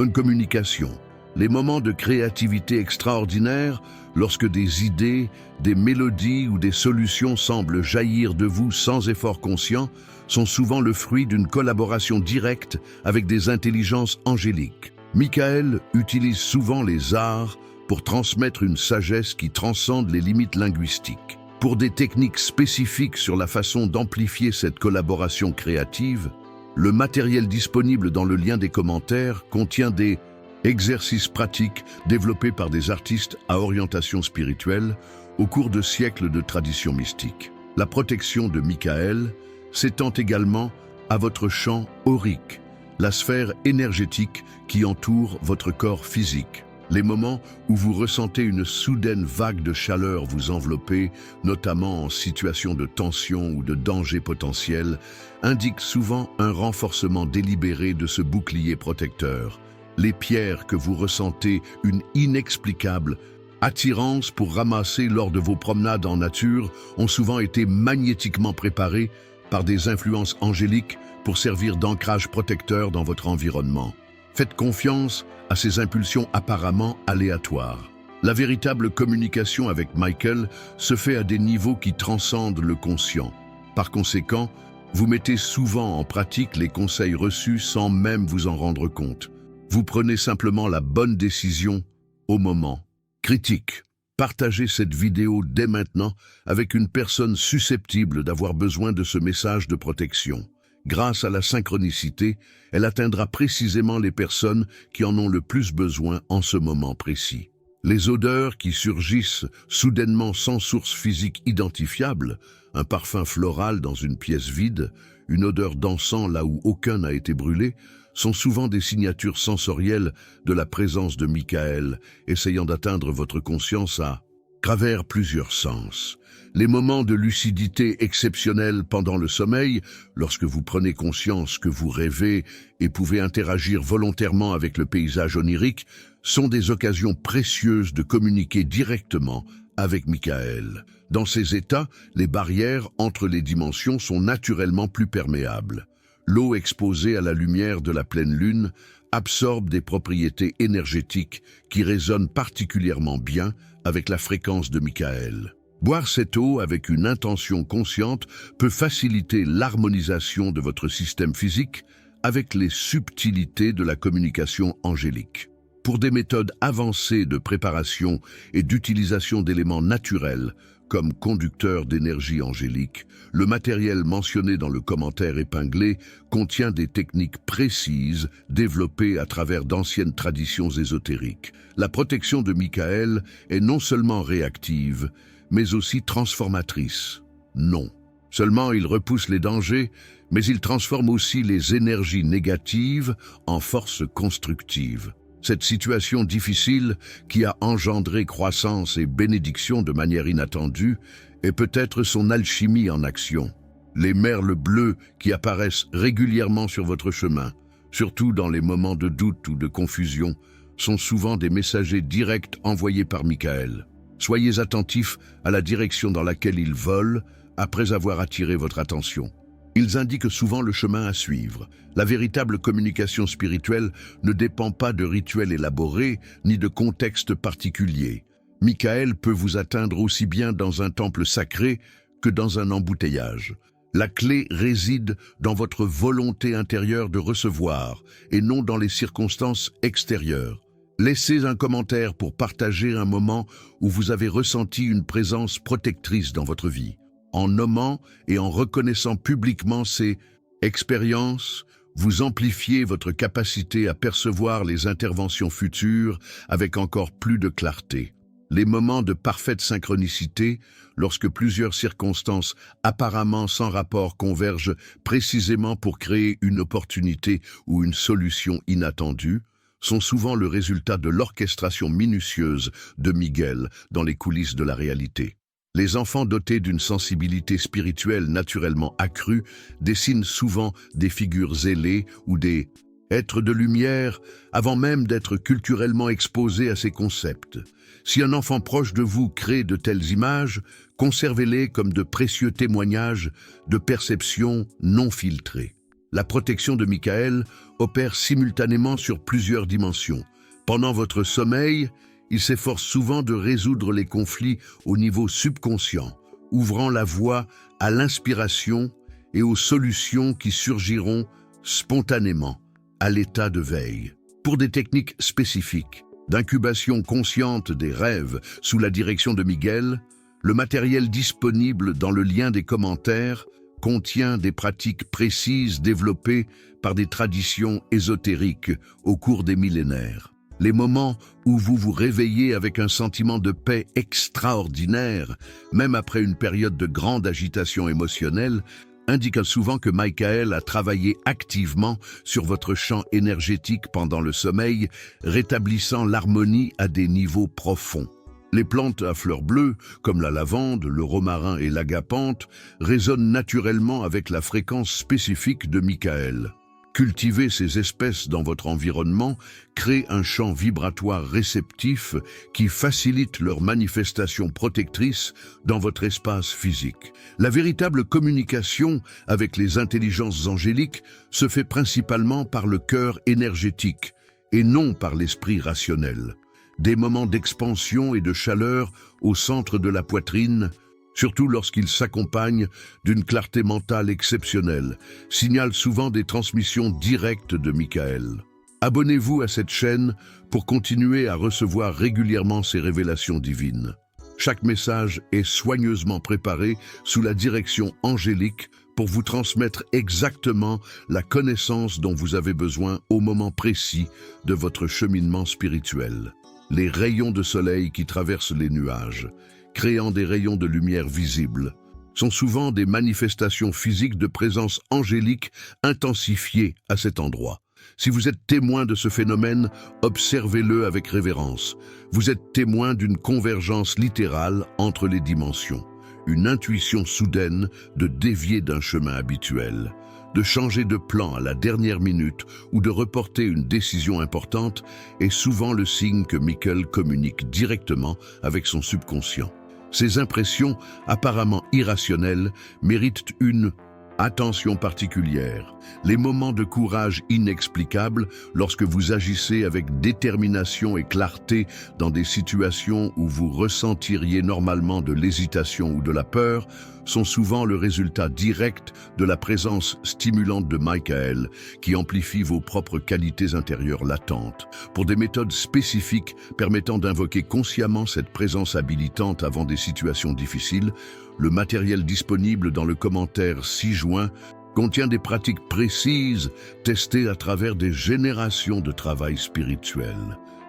communication. Les moments de créativité extraordinaire, lorsque des idées, des mélodies ou des solutions semblent jaillir de vous sans effort conscient, sont souvent le fruit d'une collaboration directe avec des intelligences angéliques. Michael utilise souvent les arts pour transmettre une sagesse qui transcende les limites linguistiques. Pour des techniques spécifiques sur la façon d'amplifier cette collaboration créative, le matériel disponible dans le lien des commentaires contient des exercices pratiques développés par des artistes à orientation spirituelle au cours de siècles de tradition mystique. La protection de Michael s'étend également à votre champ aurique, la sphère énergétique qui entoure votre corps physique. Les moments où vous ressentez une soudaine vague de chaleur vous envelopper, notamment en situation de tension ou de danger potentiel, indiquent souvent un renforcement délibéré de ce bouclier protecteur. Les pierres que vous ressentez une inexplicable attirance pour ramasser lors de vos promenades en nature ont souvent été magnétiquement préparées par des influences angéliques pour servir d'ancrage protecteur dans votre environnement. Faites confiance à ces impulsions apparemment aléatoires. La véritable communication avec Michael se fait à des niveaux qui transcendent le conscient. Par conséquent, vous mettez souvent en pratique les conseils reçus sans même vous en rendre compte. Vous prenez simplement la bonne décision au moment critique. Partagez cette vidéo dès maintenant avec une personne susceptible d'avoir besoin de ce message de protection. Grâce à la synchronicité, elle atteindra précisément les personnes qui en ont le plus besoin en ce moment précis. Les odeurs qui surgissent soudainement sans source physique identifiable, un parfum floral dans une pièce vide, une odeur d'encens là où aucun n'a été brûlé, sont souvent des signatures sensorielles de la présence de Michael, essayant d'atteindre votre conscience à travers plusieurs sens. Les moments de lucidité exceptionnels pendant le sommeil, lorsque vous prenez conscience que vous rêvez et pouvez interagir volontairement avec le paysage onirique, sont des occasions précieuses de communiquer directement avec Michael. Dans ces états, les barrières entre les dimensions sont naturellement plus perméables. L'eau exposée à la lumière de la pleine lune absorbe des propriétés énergétiques qui résonnent particulièrement bien avec la fréquence de Michael. Boire cette eau avec une intention consciente peut faciliter l'harmonisation de votre système physique avec les subtilités de la communication angélique. Pour des méthodes avancées de préparation et d'utilisation d'éléments naturels comme conducteurs d'énergie angélique, le matériel mentionné dans le commentaire épinglé contient des techniques précises développées à travers d'anciennes traditions ésotériques. La protection de Michael est non seulement réactive, mais aussi transformatrice. Non. Seulement il repousse les dangers, mais il transforme aussi les énergies négatives en forces constructives. Cette situation difficile, qui a engendré croissance et bénédiction de manière inattendue, est peut-être son alchimie en action. Les merles bleus qui apparaissent régulièrement sur votre chemin, surtout dans les moments de doute ou de confusion, sont souvent des messagers directs envoyés par Michael. Soyez attentifs à la direction dans laquelle ils volent après avoir attiré votre attention. Ils indiquent souvent le chemin à suivre. La véritable communication spirituelle ne dépend pas de rituels élaborés ni de contexte particulier. Michael peut vous atteindre aussi bien dans un temple sacré que dans un embouteillage. La clé réside dans votre volonté intérieure de recevoir et non dans les circonstances extérieures. Laissez un commentaire pour partager un moment où vous avez ressenti une présence protectrice dans votre vie. En nommant et en reconnaissant publiquement ces expériences, vous amplifiez votre capacité à percevoir les interventions futures avec encore plus de clarté. Les moments de parfaite synchronicité, lorsque plusieurs circonstances apparemment sans rapport convergent précisément pour créer une opportunité ou une solution inattendue, sont souvent le résultat de l'orchestration minutieuse de Miguel dans les coulisses de la réalité. Les enfants dotés d'une sensibilité spirituelle naturellement accrue dessinent souvent des figures zélées ou des êtres de lumière avant même d'être culturellement exposés à ces concepts. Si un enfant proche de vous crée de telles images, conservez-les comme de précieux témoignages de perceptions non filtrées. La protection de Michael opère simultanément sur plusieurs dimensions. Pendant votre sommeil, il s'efforce souvent de résoudre les conflits au niveau subconscient, ouvrant la voie à l'inspiration et aux solutions qui surgiront spontanément à l'état de veille. Pour des techniques spécifiques, d'incubation consciente des rêves sous la direction de Miguel, le matériel disponible dans le lien des commentaires contient des pratiques précises développées par des traditions ésotériques au cours des millénaires. Les moments où vous vous réveillez avec un sentiment de paix extraordinaire, même après une période de grande agitation émotionnelle, indiquent souvent que Michael a travaillé activement sur votre champ énergétique pendant le sommeil, rétablissant l'harmonie à des niveaux profonds. Les plantes à fleurs bleues, comme la lavande, le romarin et l'agapanthe, résonnent naturellement avec la fréquence spécifique de Michael. Cultiver ces espèces dans votre environnement crée un champ vibratoire réceptif qui facilite leur manifestation protectrice dans votre espace physique. La véritable communication avec les intelligences angéliques se fait principalement par le cœur énergétique et non par l'esprit rationnel. Des moments d'expansion et de chaleur au centre de la poitrine, surtout lorsqu'ils s'accompagnent d'une clarté mentale exceptionnelle, signalent souvent des transmissions directes de Michael. Abonnez-vous à cette chaîne pour continuer à recevoir régulièrement ces révélations divines. Chaque message est soigneusement préparé sous la direction angélique pour vous transmettre exactement la connaissance dont vous avez besoin au moment précis de votre cheminement spirituel. Les rayons de soleil qui traversent les nuages, créant des rayons de lumière visibles, sont souvent des manifestations physiques de présence angélique intensifiées à cet endroit. Si vous êtes témoin de ce phénomène, observez-le avec révérence. Vous êtes témoin d'une convergence littérale entre les dimensions, une intuition soudaine de dévier d'un chemin habituel, de changer de plan à la dernière minute ou de reporter une décision importante est souvent le signe que Michael communique directement avec son subconscient. Ces impressions, apparemment irrationnelles, méritent une attention particulière. Les moments de courage inexplicables, lorsque vous agissez avec détermination et clarté dans des situations où vous ressentiriez normalement de l'hésitation ou de la peur, sont souvent le résultat direct de la présence stimulante de Michael, qui amplifie vos propres qualités intérieures latentes. Pour des méthodes spécifiques permettant d'invoquer consciemment cette présence habilitante avant des situations difficiles, le matériel disponible dans le commentaire 6 juin contient des pratiques précises testées à travers des générations de travail spirituel.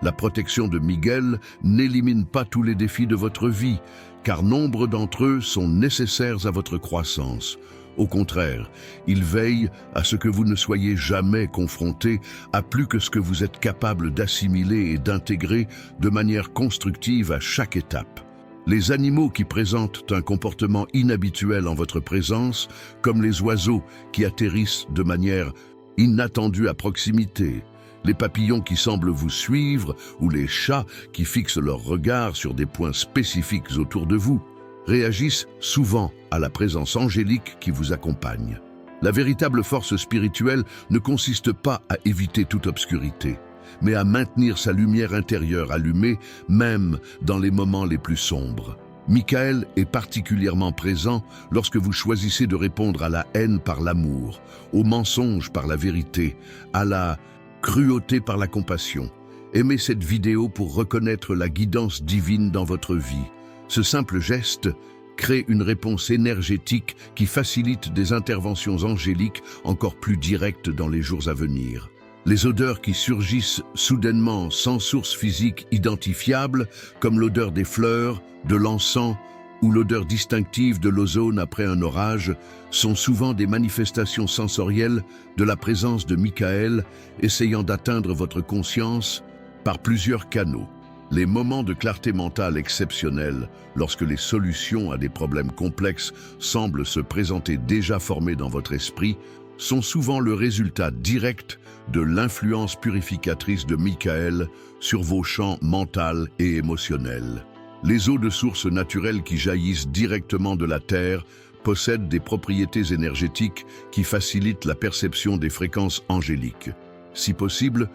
La protection de Miguel n'élimine pas tous les défis de votre vie, car nombre d'entre eux sont nécessaires à votre croissance. Au contraire, il veille à ce que vous ne soyez jamais confronté à plus que ce que vous êtes capable d'assimiler et d'intégrer de manière constructive à chaque étape. Les animaux qui présentent un comportement inhabituel en votre présence, comme les oiseaux qui atterrissent de manière inattendue à proximité, les papillons qui semblent vous suivre ou les chats qui fixent leur regard sur des points spécifiques autour de vous, réagissent souvent à la présence angélique qui vous accompagne. La véritable force spirituelle ne consiste pas à éviter toute obscurité, mais à maintenir sa lumière intérieure allumée, même dans les moments les plus sombres. Michael est particulièrement présent lorsque vous choisissez de répondre à la haine par l'amour, au mensonge par la vérité, à la cruauté par la compassion. Aimez cette vidéo pour reconnaître la guidance divine dans votre vie. Ce simple geste crée une réponse énergétique qui facilite des interventions angéliques encore plus directes dans les jours à venir. Les odeurs qui surgissent soudainement sans source physique identifiable, comme l'odeur des fleurs, de l'encens ou l'odeur distinctive de l'ozone après un orage, sont souvent des manifestations sensorielles de la présence de Michael essayant d'atteindre votre conscience par plusieurs canaux. Les moments de clarté mentale exceptionnels, lorsque les solutions à des problèmes complexes semblent se présenter déjà formées dans votre esprit, sont souvent le résultat direct de l'influence purificatrice de Michael sur vos champs mental et émotionnel. Les eaux de source naturelles qui jaillissent directement de la Terre possèdent des propriétés énergétiques qui facilitent la perception des fréquences angéliques. Si possible,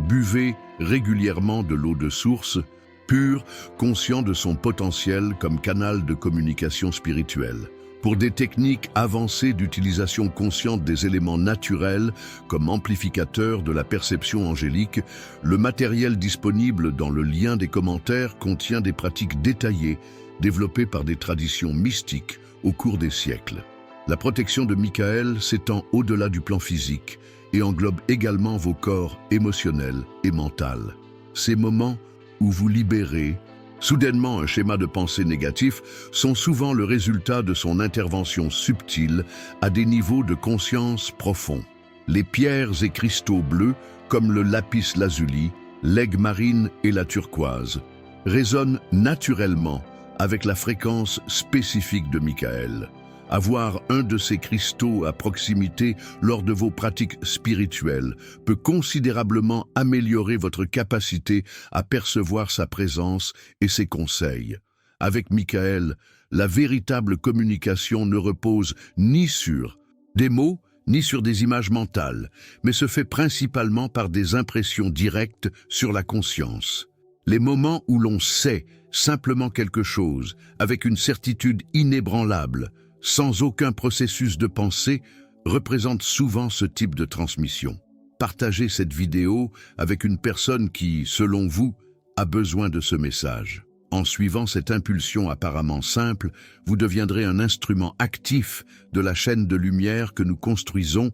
buvez régulièrement de l'eau de source, pure, conscient de son potentiel comme canal de communication spirituelle. Pour des techniques avancées d'utilisation consciente des éléments naturels comme amplificateurs de la perception angélique, le matériel disponible dans le lien des commentaires contient des pratiques détaillées développées par des traditions mystiques au cours des siècles. La protection de Michael s'étend au-delà du plan physique et englobe également vos corps émotionnels et mentaux. Ces moments où vous libérez soudainement un schéma de pensée négatif sont souvent le résultat de son intervention subtile à des niveaux de conscience profonds. Les pierres et cristaux bleus, comme le lapis lazuli, l'aigue marine et la turquoise, résonnent naturellement avec la fréquence spécifique de Michael. Avoir un de ces cristaux à proximité lors de vos pratiques spirituelles peut considérablement améliorer votre capacité à percevoir sa présence et ses conseils. Avec Michael, la véritable communication ne repose ni sur des mots, ni sur des images mentales, mais se fait principalement par des impressions directes sur la conscience. Les moments où l'on sait simplement quelque chose, avec une certitude inébranlable, sans aucun processus de pensée, représente souvent ce type de transmission. Partagez cette vidéo avec une personne qui, selon vous, a besoin de ce message. En suivant cette impulsion apparemment simple, vous deviendrez un instrument actif de la chaîne de lumière que nous construisons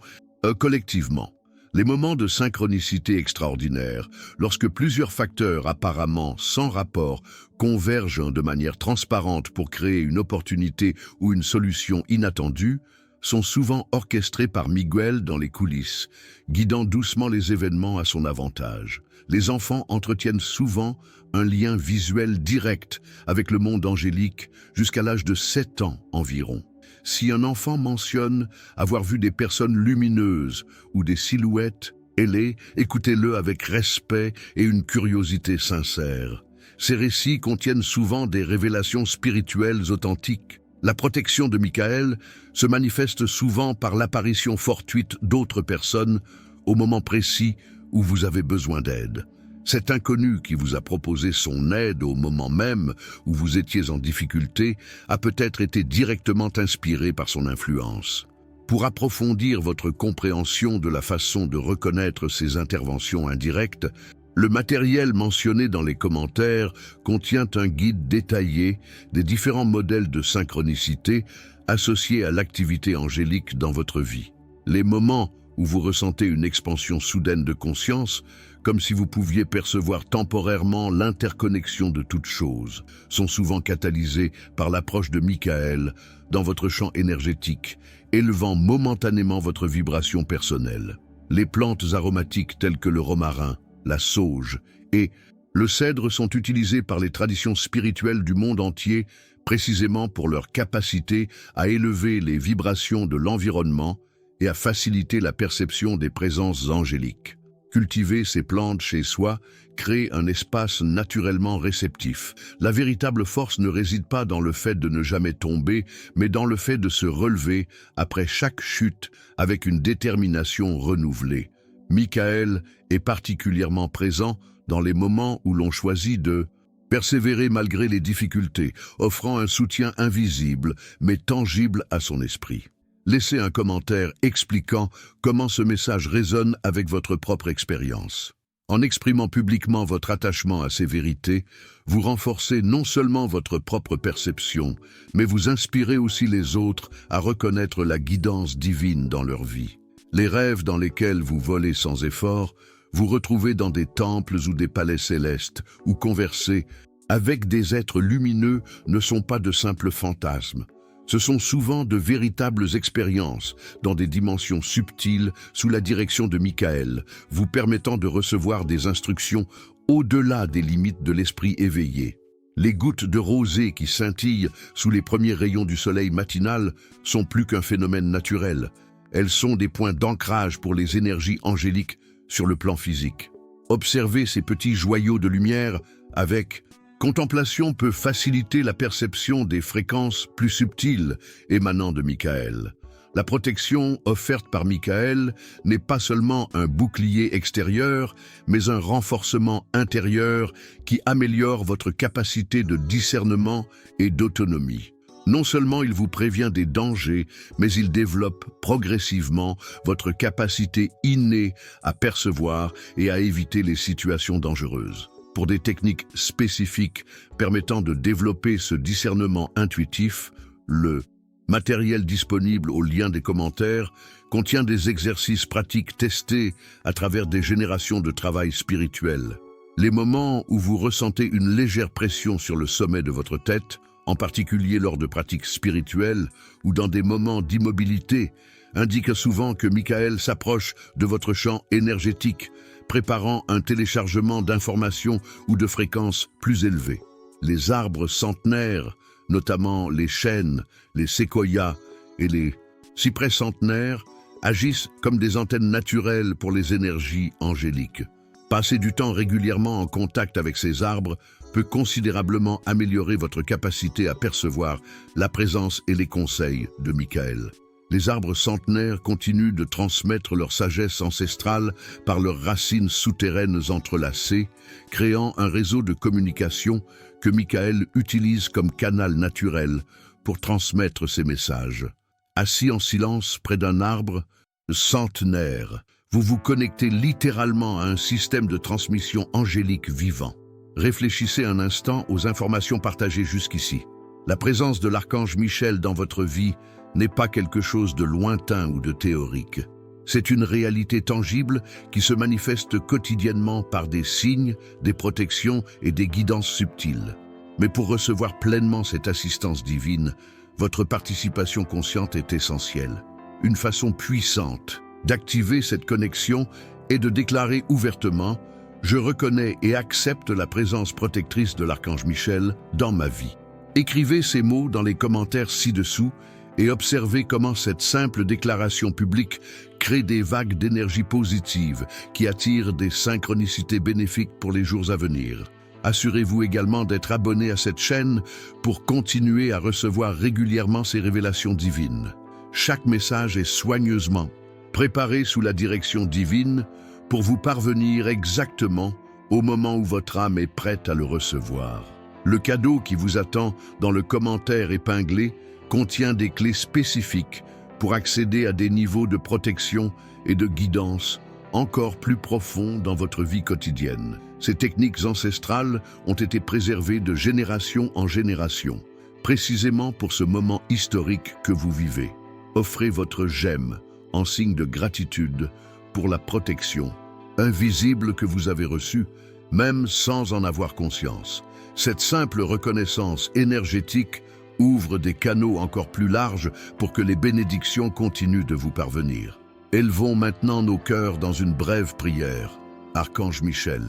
collectivement. Les moments de synchronicité extraordinaire, lorsque plusieurs facteurs apparemment sans rapport convergent de manière transparente pour créer une opportunité ou une solution inattendue, sont souvent orchestrés par Miguel dans les coulisses, guidant doucement les événements à son avantage. Les enfants entretiennent souvent un lien visuel direct avec le monde angélique jusqu'à l'âge de 7 ans environ. Si un enfant mentionne avoir vu des personnes lumineuses ou des silhouettes ailées, écoutez-le avec respect et une curiosité sincère. Ces récits contiennent souvent des révélations spirituelles authentiques. La protection de Michael se manifeste souvent par l'apparition fortuite d'autres personnes au moment précis où vous avez besoin d'aide. Cet inconnu qui vous a proposé son aide au moment même où vous étiez en difficulté a peut-être été directement inspiré par son influence. Pour approfondir votre compréhension de la façon de reconnaître ces interventions indirectes, le matériel mentionné dans les commentaires contient un guide détaillé des différents modèles de synchronicité associés à l'activité angélique dans votre vie. Les moments où vous ressentez une expansion soudaine de conscience, comme si vous pouviez percevoir temporairement l'interconnexion de toutes choses, sont souvent catalysés par l'approche de Michael dans votre champ énergétique, élevant momentanément votre vibration personnelle. Les plantes aromatiques telles que le romarin, la sauge et le cèdre sont utilisées par les traditions spirituelles du monde entier précisément pour leur capacité à élever les vibrations de l'environnement et à faciliter la perception des présences angéliques. Cultiver ces plantes chez soi crée un espace naturellement réceptif. La véritable force ne réside pas dans le fait de ne jamais tomber, mais dans le fait de se relever après chaque chute avec une détermination renouvelée. Michael est particulièrement présent dans les moments où l'on choisit de Persévérez malgré les difficultés, offrant un soutien invisible mais tangible à son esprit. Laissez un commentaire expliquant comment ce message résonne avec votre propre expérience. En exprimant publiquement votre attachement à ces vérités, vous renforcez non seulement votre propre perception, mais vous inspirez aussi les autres à reconnaître la guidance divine dans leur vie. Les rêves dans lesquels vous volez sans effort, vous retrouvez dans des temples ou des palais célestes, ou conversez avec des êtres lumineux ne sont pas de simples fantasmes. Ce sont souvent de véritables expériences dans des dimensions subtiles sous la direction de Michael, vous permettant de recevoir des instructions au-delà des limites de l'esprit éveillé. Les gouttes de rosée qui scintillent sous les premiers rayons du soleil matinal sont plus qu'un phénomène naturel. Elles sont des points d'ancrage pour les énergies angéliques sur le plan physique. Observez ces petits joyaux de lumière avec contemplation peut faciliter la perception des fréquences plus subtiles émanant de Michael. La protection offerte par Michael n'est pas seulement un bouclier extérieur, mais un renforcement intérieur qui améliore votre capacité de discernement et d'autonomie. Non seulement il vous prévient des dangers, mais il développe progressivement votre capacité innée à percevoir et à éviter les situations dangereuses. Pour des techniques spécifiques permettant de développer ce discernement intuitif, le matériel disponible au lien des commentaires contient des exercices pratiques testés à travers des générations de travail spirituel. Les moments où vous ressentez une légère pression sur le sommet de votre tête, en particulier lors de pratiques spirituelles ou dans des moments d'immobilité, indiquent souvent que Michael s'approche de votre champ énergétique, préparant un téléchargement d'informations ou de fréquences plus élevées. Les arbres centenaires, notamment les chênes, les séquoias et les cyprès centenaires, agissent comme des antennes naturelles pour les énergies angéliques. Passer du temps régulièrement en contact avec ces arbres peut considérablement améliorer votre capacité à percevoir la présence et les conseils de Michael. Les arbres centenaires continuent de transmettre leur sagesse ancestrale par leurs racines souterraines entrelacées, créant un réseau de communication que Michael utilise comme canal naturel pour transmettre ses messages. Assis en silence près d'un arbre centenaire, vous vous connectez littéralement à un système de transmission angélique vivant. Réfléchissez un instant aux informations partagées jusqu'ici. La présence de l'archange Michel dans votre vie n'est pas quelque chose de lointain ou de théorique. C'est une réalité tangible qui se manifeste quotidiennement par des signes, des protections et des guidances subtiles. Mais pour recevoir pleinement cette assistance divine, votre participation consciente est essentielle. Une façon puissante d'activer cette connexion est de déclarer ouvertement « Je reconnais et accepte la présence protectrice de l'archange Michel dans ma vie ». Écrivez ces mots dans les commentaires ci-dessous et observez comment cette simple déclaration publique crée des vagues d'énergie positive qui attirent des synchronicités bénéfiques pour les jours à venir. Assurez-vous également d'être abonné à cette chaîne pour continuer à recevoir régulièrement ces révélations divines. Chaque message est soigneusement préparé sous la direction divine pour vous parvenir exactement au moment où votre âme est prête à le recevoir. Le cadeau qui vous attend dans le commentaire épinglé contient des clés spécifiques pour accéder à des niveaux de protection et de guidance encore plus profonds dans votre vie quotidienne. Ces techniques ancestrales ont été préservées de génération en génération, précisément pour ce moment historique que vous vivez. Offrez votre gemme en signe de gratitude pour la protection invisible que vous avez reçue, même sans en avoir conscience. Cette simple reconnaissance énergétique ouvre des canaux encore plus larges pour que les bénédictions continuent de vous parvenir. Élevons maintenant nos cœurs dans une brève prière. Archange Michel,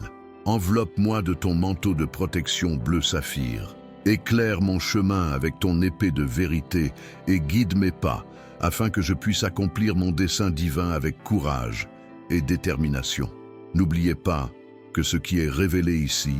enveloppe-moi de ton manteau de protection bleu saphir. Éclaire mon chemin avec ton épée de vérité et guide mes pas, afin que je puisse accomplir mon dessein divin avec courage et détermination. N'oubliez pas que ce qui est révélé ici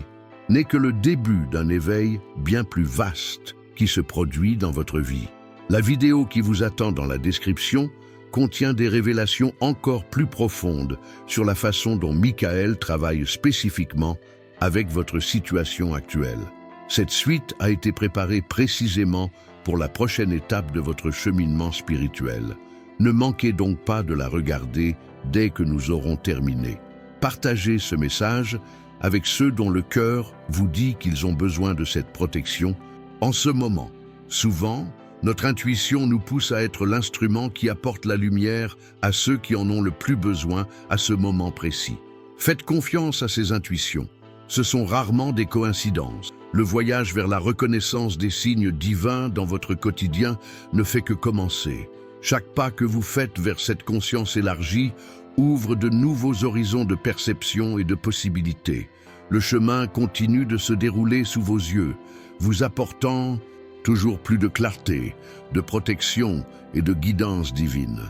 n'est que le début d'un éveil bien plus vaste qui se produit dans votre vie. La vidéo qui vous attend dans la description contient des révélations encore plus profondes sur la façon dont Michael travaille spécifiquement avec votre situation actuelle. Cette suite a été préparée précisément pour la prochaine étape de votre cheminement spirituel. Ne manquez donc pas de la regarder dès que nous aurons terminé. Partagez ce message avec ceux dont le cœur vous dit qu'ils ont besoin de cette protection en ce moment. Souvent, notre intuition nous pousse à être l'instrument qui apporte la lumière à ceux qui en ont le plus besoin à ce moment précis. Faites confiance à ces intuitions. Ce sont rarement des coïncidences. Le voyage vers la reconnaissance des signes divins dans votre quotidien ne fait que commencer. Chaque pas que vous faites vers cette conscience élargie ouvre de nouveaux horizons de perception et de possibilités. Le chemin continue de se dérouler sous vos yeux, vous apportant toujours plus de clarté, de protection et de guidance divine.